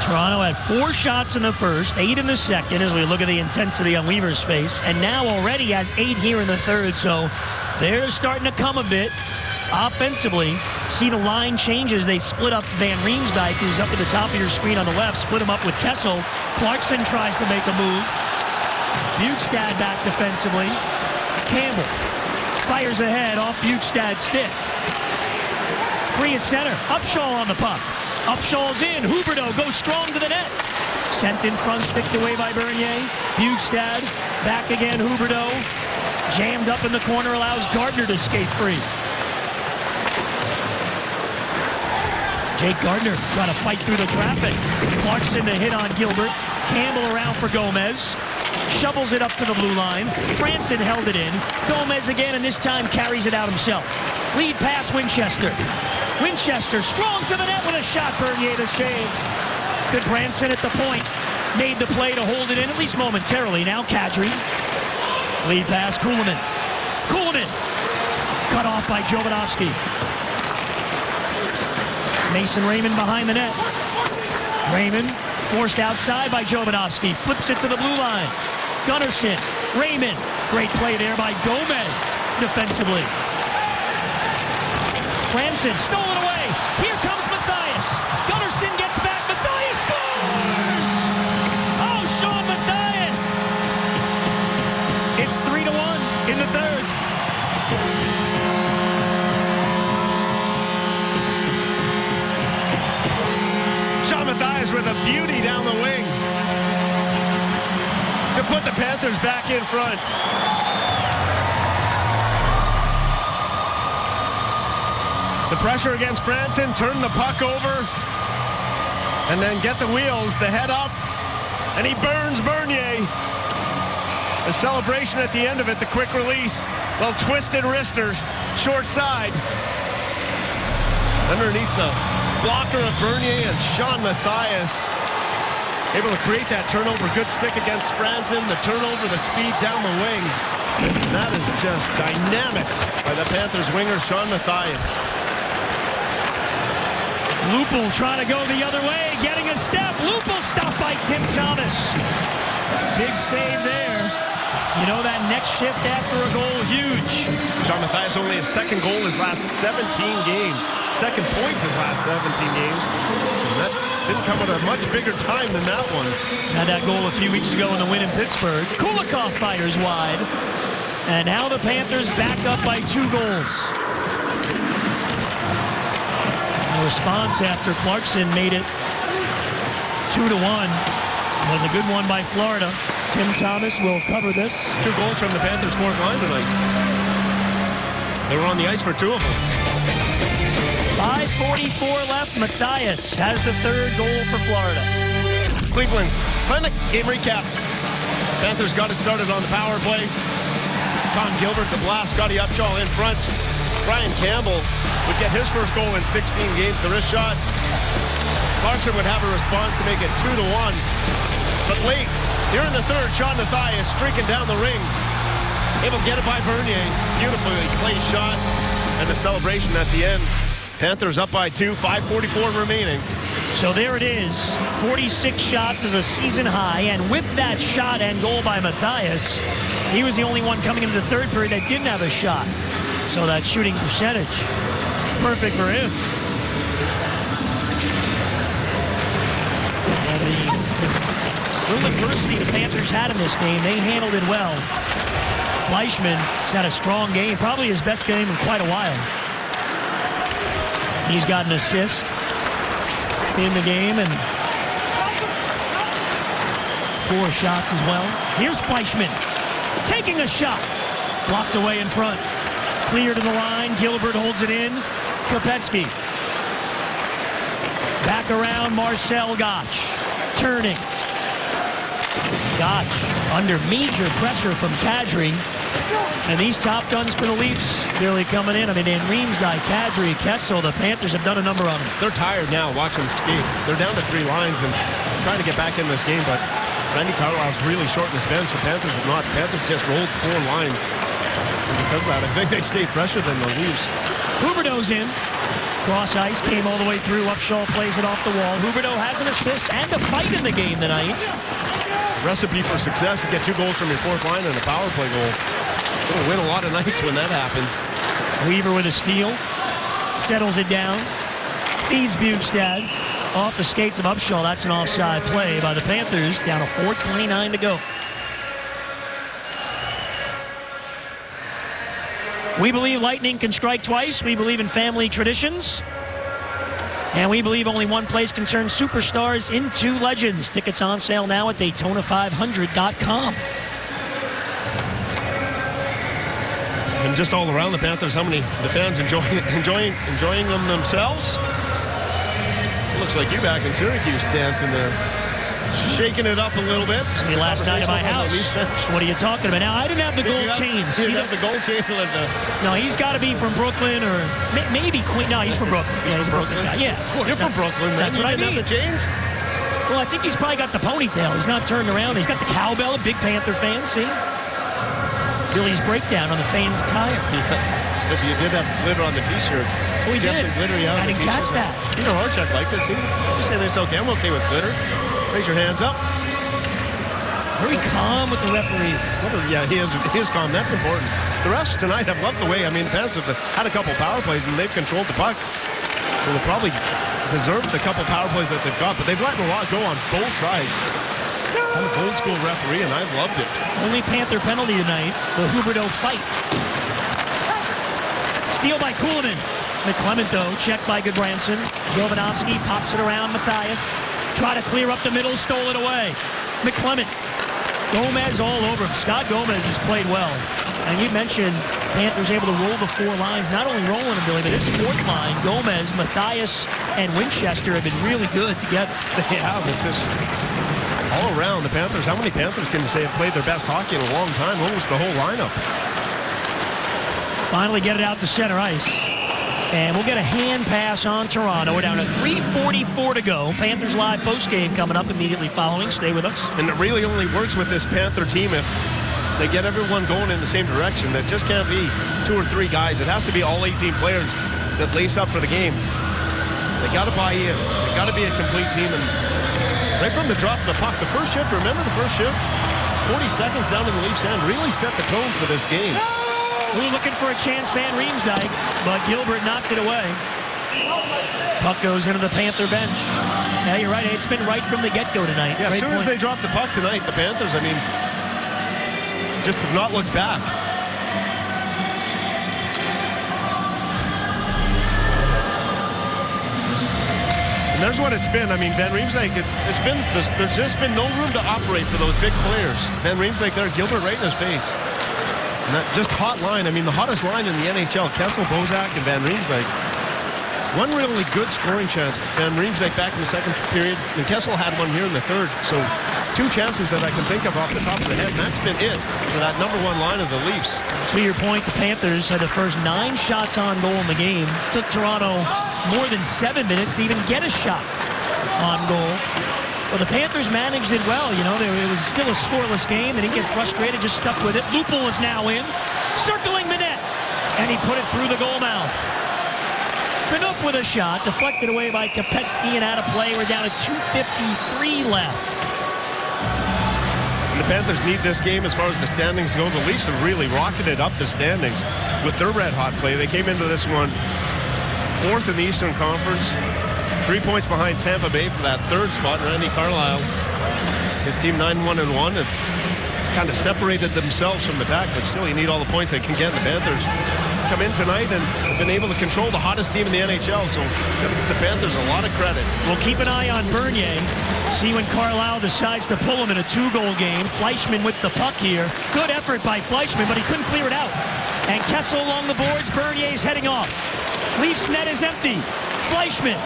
Toronto had 4 shots in the first, 8 in the second as we look at the intensity on Weaver's face, and now already has 8 here in the third, so they're starting to come a bit offensively. See the line changes. They split up Van Riemsdyk, who's up at the top of your screen on the left, split him up with Kessel. Clarkson tries to make a move. Bjugstad back defensively. Campbell fires ahead off Bjugstad's stick. Free at center. Upshaw on the puck. Upshaw's in. Huberdeau goes strong to the net. Sent in front, sticked away by Bernier. Bjugstad back again. Huberdeau jammed up in the corner, allows Gardner to skate free. Jake Gardner trying to fight through the traffic. Clarkson to hit on Gilbert. Campbell around for Gomez. Shovels it up to the blue line. Franson held it in. Gomez again, and this time carries it out himself. Lead pass Winchester. Winchester strong to the net with a shot. Bernier to save. Good Branson at the point. Made the play to hold it in, at least momentarily. Now Kadri. Lead pass Kuhlman. Kuhlman. Cut off by Jovanovski. Mason Raymond behind the net. Raymond forced outside by Jovanovski. Flips it to the blue line. Gunnarsson. Raymond. Great play there by Gomez defensively. Franson stolen away. Here comes Mathias. Gunnarsson gets back. Mathias scores! Oh, Sean Mathias! It's 3-1 in the third. Sean Mathias with a beauty down the wing to put the Panthers back in front. The pressure against Franson, turn the puck over, and then get the wheels, the head up, and he burns Bernier. The celebration at the end of it, the quick release. Well, twisted wristers, short side. Underneath the blocker of Bernier and Sean Mathias. Able to create that turnover. Good stick against Franson. The turnover, the speed down the wing. That is just dynamic by the Panthers winger, Sean Mathias. Lupul trying to go the other way, getting a step. Lupul stopped by Tim Thomas. Big save there. You know that next shift after a goal, huge. Sean Mathias only his second goal his last 17 games. Second point his last 17 games. So that didn't come at a much bigger time than that one. Had that goal a few weeks ago in the win in Pittsburgh. Kulikov fires wide. And now the Panthers back up by 2 goals. A response after Clarkson made it 2-1 was a good one by Florida. Tim Thomas will cover this. 2 goals from the Panthers' fourth line tonight. They were on the ice for 2 of them. 5:44 left. Mathias has the 3rd goal for Florida. Cleveland Clinic game recap. Panthers got it started on the power play. Tom Gilbert, the blast, Scotty Upshaw in front. Brian Campbell would get his first goal in 16 games, the wrist shot. Clarkson would have a response to make it 2-1. But late, here in the third, Sean Mathias streaking down the ring. Able to get it by Bernier. Beautifully placed shot. And the celebration at the end. Panthers up by 2, 5:44 remaining. So there it is. 46 shots is a season high. And with that shot and goal by Mathias, he was the only one coming into the third period that didn't have a shot. So that shooting percentage, perfect for him. The little adversity the Panthers had in this game, they handled it well. Fleischmann has had a strong game, probably his best game in quite a while. He's got an assist in the game and 4 shots as well. Here's Fleischmann taking a shot. Blocked away in front. Clear to the line. Gilbert holds it in. Kopecky. Back back around Marcel Gotch. Turning. Gotch under major pressure from Kadri. And these top guns for the Leafs really coming in. I mean, Van Riemsdyk, Kadri, Kessel, the Panthers have done a number on them. They're tired now watching them skate. They're down to 3 lines and trying to get back in this game, but Randy Carlyle's really shortened his bench. The Panthers have not. The Panthers just rolled 4 lines. And because of that, I think they stayed fresher than the Leafs. Huberdeau's in. Cross ice, came all the way through. Upshaw plays it off the wall. Huberdeau has an assist and a fight in the game tonight. Recipe for success. You get 2 goals from your 4th line and a power play goal. You'll win a lot of nights when that happens. Weaver with a steal. Settles it down. Feeds Bjugstad. Off the skates of Upshaw. That's an offside play by the Panthers. Down to 4:29 to go. We believe lightning can strike twice. We believe in family traditions. And we believe only one place can turn superstars into legends. Tickets on sale now at Daytona500.com. And just all around the Panthers, how many the fans enjoying them themselves? It looks like you back in Syracuse dancing there. Shaking it up a little bit. The last night at my house. What are you talking about? Now, I didn't have the gold chains. You didn't have the gold chain? No, he's got to be from Brooklyn or maybe Queen. No, he's from Brooklyn. Yeah, he's a Brooklyn guy. Yeah, of course. You're from Brooklyn, man. That's what I mean. Have the chains? Well, I think he's probably got the ponytail. He's not turned around. He's got the cowbell, a big Panther fan, see? Billy's breakdown on the fans' attire. But you did have glitter on the T-shirt. Oh, we did. I didn't catch that. Peter Horchuk liked it. See? Just saying it's okay. I'm okay with glitter. Raise your hands up. Very calm with the referees. Yeah, he is calm. That's important. The refs tonight have loved the way. I mean, the Panthers have had a couple power plays, and they've controlled the puck. Well, they probably deserved the couple power plays that they've got, but they've let a lot go on both sides. I'm an old school referee, and I've loved it. Only Panther penalty tonight, the Huberdeau fight. Steal by Kuhlman. McClement, though, checked by Goodbranson. Jovanovski pops it around Mathias. Try to clear up the middle, stole it away. McClement. Gomez all over him. Scott Gomez has played well. And you mentioned Panthers able to roll the 4 lines. Not only rolling them, Billy, but this 4th line, Gomez, Mathias, and Winchester have been really good together. They have. It's just all around the Panthers. How many Panthers can you say have played their best hockey in a long time? Almost the whole lineup. Finally get it out to center ice. And we'll get a hand pass on Toronto. We're down to 3:44 to go. Panthers live postgame coming up immediately following. Stay with us. And it really only works with this Panther team if they get everyone going in the same direction. It just can't be 2 or 3 guys. It has to be all 18 players that lace up for the game. They got to buy in. They got to be a complete team. And right from the drop of the puck, the first shift, remember the first shift? 40 seconds down in the Leafs end really set the tone for this game. We were looking for a chance, Van Riemsdyk, but Gilbert knocked it away. Puck goes into the Panther bench. Yeah, you're right. It's been right from the get-go tonight. Yeah, as soon as they drop the puck tonight, the Panthers, I mean, just have not looked back. And there's what it's been. I mean, Van Riemsdyk, there's just been no room to operate for those big players. Van Riemsdyk there, Gilbert right in his face. And that just hot line. I mean, the hottest line in the NHL, Kessel, Bozak, and Van Riemsdyk. One really good scoring chance. Van Riemsdyk back in the second period, and Kessel had one here in the third. So 2 chances that I can think of off the top of the head, and that's been it for that number 1 line of the Leafs. To your point, the Panthers had the first 9 shots on goal in the game. Took Toronto more than 7 minutes to even get a shot on goal. Well, the Panthers managed it well. You know, it was still a scoreless game. They didn't get frustrated, just stuck with it. Lupul is now in, circling the net, and he put it through the goal mouth. Phaneuf with a shot, deflected away by Kopetsky and out of play. We're down to 2:53 left. And the Panthers need this game as far as the standings go. The Leafs have really rocketed up the standings with their red-hot play. They came into this one 4th in the Eastern Conference. 3 points behind Tampa Bay for that 3rd spot. Randy Carlyle, his team 9-1-1, and kind of separated themselves from the pack, but still you need all the points they can get. The Panthers come in tonight and have been able to control the hottest team in the NHL, so the Panthers a lot of credit. We'll keep an eye on Bernier. See when Carlyle decides to pull him in a 2-goal game. Fleischmann with the puck here. Good effort by Fleischmann, but he couldn't clear it out. And Kessel along the boards. Bernier's heading off. Leafs net is empty. Fleischmann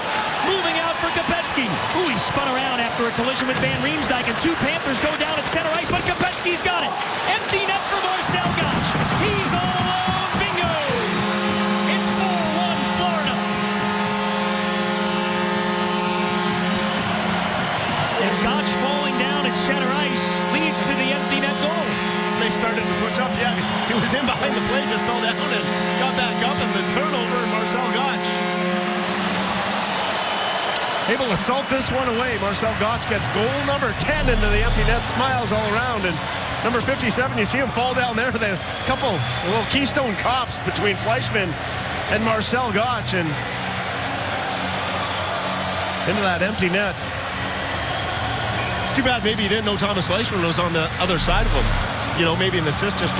Moving out for Kopetsky. Ooh, he spun around after a collision with Van Riemsdyk, and two Panthers go down at center ice, but Kopetsky's got it. Empty net for Marcel Goc. He's all alone. Bingo! It's 4-1 Florida. And Goc falling down at center ice leads to the empty net goal. They started to push up. Yeah, he was in behind the play, just fell down and got back up, and the turnover, Marcel Goc able to salt this one away. Marcel Goc gets goal number 10 into the empty net, smiles all around, and number 57, you see him fall down there. The couple little Keystone Cops between Fleischmann and Marcel Goc, and into that empty net. It's too bad maybe you didn't know Thomas Fleischmann was on the other side of him. You know, maybe an assist just,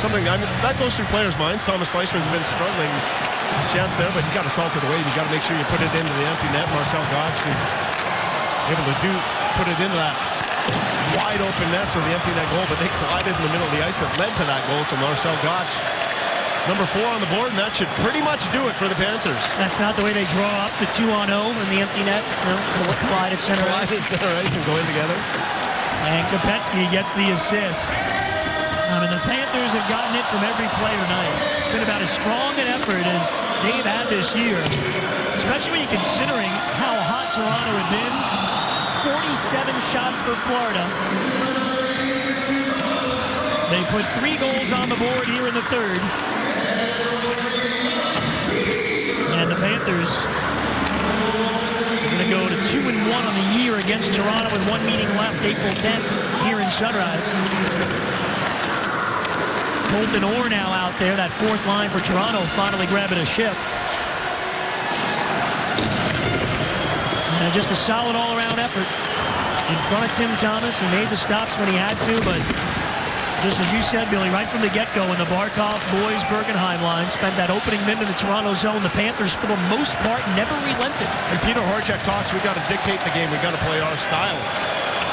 something. That goes through players' minds. Thomas Fleischmann's been struggling. Chance there, but you got to salt it away. You got to make sure you put it into the empty net. Marcel Goc is able to put it into that wide open net, so the empty net goal, but they collided in the middle of the ice that led to that goal. So Marcel Goc, number 4 on the board, and that should pretty much do it for the Panthers. That's not the way they draw up the 2-on-0 in the empty net. Collide at center ice. Collide at center ice and go in together. And Kopetsky gets the assist. The Panthers have gotten it from every play tonight. It's been about as strong an effort as they've had this year, especially when you're considering how hot Toronto had been. 47 shots for Florida. They put 3 goals on the board here in the third. And the Panthers are going to go to 2-1 on the year against Toronto with 1 meeting left April 10th here in Sunrise. Colton Orr now out there, that 4th line for Toronto, finally grabbing a shift. And just a solid all-around effort. In front of Tim Thomas, he made the stops when he had to, but just as you said, Billy, right from the get-go in the Barkov, Boys, Bergenheim line, spent that opening minute in the Toronto zone. The Panthers, for the most part, never relented. And Peter Horchek talks, we got to dictate the game. We got to play our style.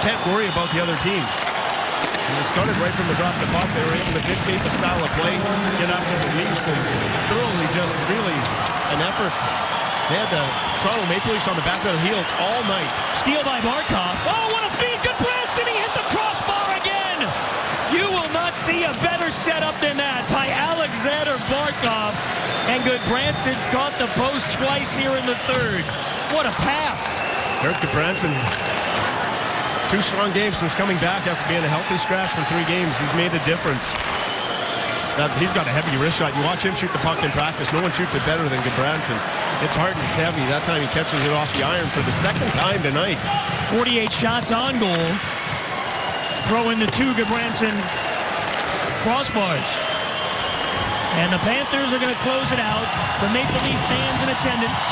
Can't worry about the other team. And it started right from the drop to puck. They were able to dictate the style of play, get after the Leafs, and thoroughly just really an effort. They had the Toronto Maple Leafs on the back of their heels all night. Steal by Barkov. Oh, what a feed. Good Branson. He hit the crossbar again. You will not see a better setup than that by Alexander Barkov. And Goodbranson's caught the post twice here in the third. What a pass. Erik Goodbranson. 2 strong games since coming back after being a healthy scratch for 3 games. He's made a difference. He's got a heavy wrist shot. You watch him shoot the puck in practice. No one shoots it better than Goodbranson. It's hard and it's heavy. That time he catches it off the iron for the 2nd time tonight. 48 shots on goal. Throw in the 2 Goodbranson crossbars. And the Panthers are going to close it out. The Maple Leaf fans in attendance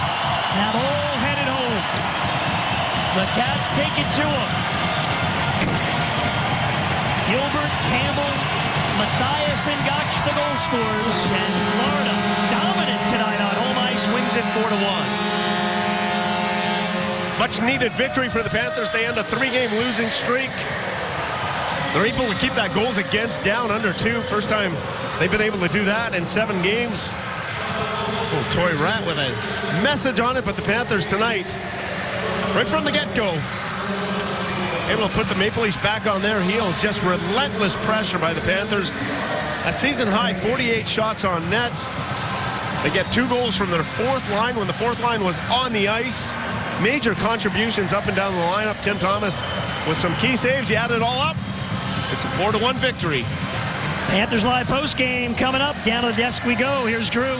have all headed home. The Cats take it to them. Gilbert, Campbell, Matthias, and Goc, the goal scorers. And Florida dominant tonight on home ice, wins it 4-1. Much needed victory for the Panthers. They end a 3-game losing streak. They're able to keep that goals against down under 2. First time they've been able to do that in 7 games. Little Torrey Rat with a message on it, but the Panthers tonight, right from the get-go, able to put the Maple Leafs back on their heels. Just relentless pressure by the Panthers. A season-high 48 shots on net. They get 2 goals from their 4th line when the 4th line was on the ice. Major contributions up and down the lineup. Tim Thomas with some key saves. You add it all up, it's a 4-1 victory. Panthers Live postgame coming up. Down to the desk we go. Here's Drew.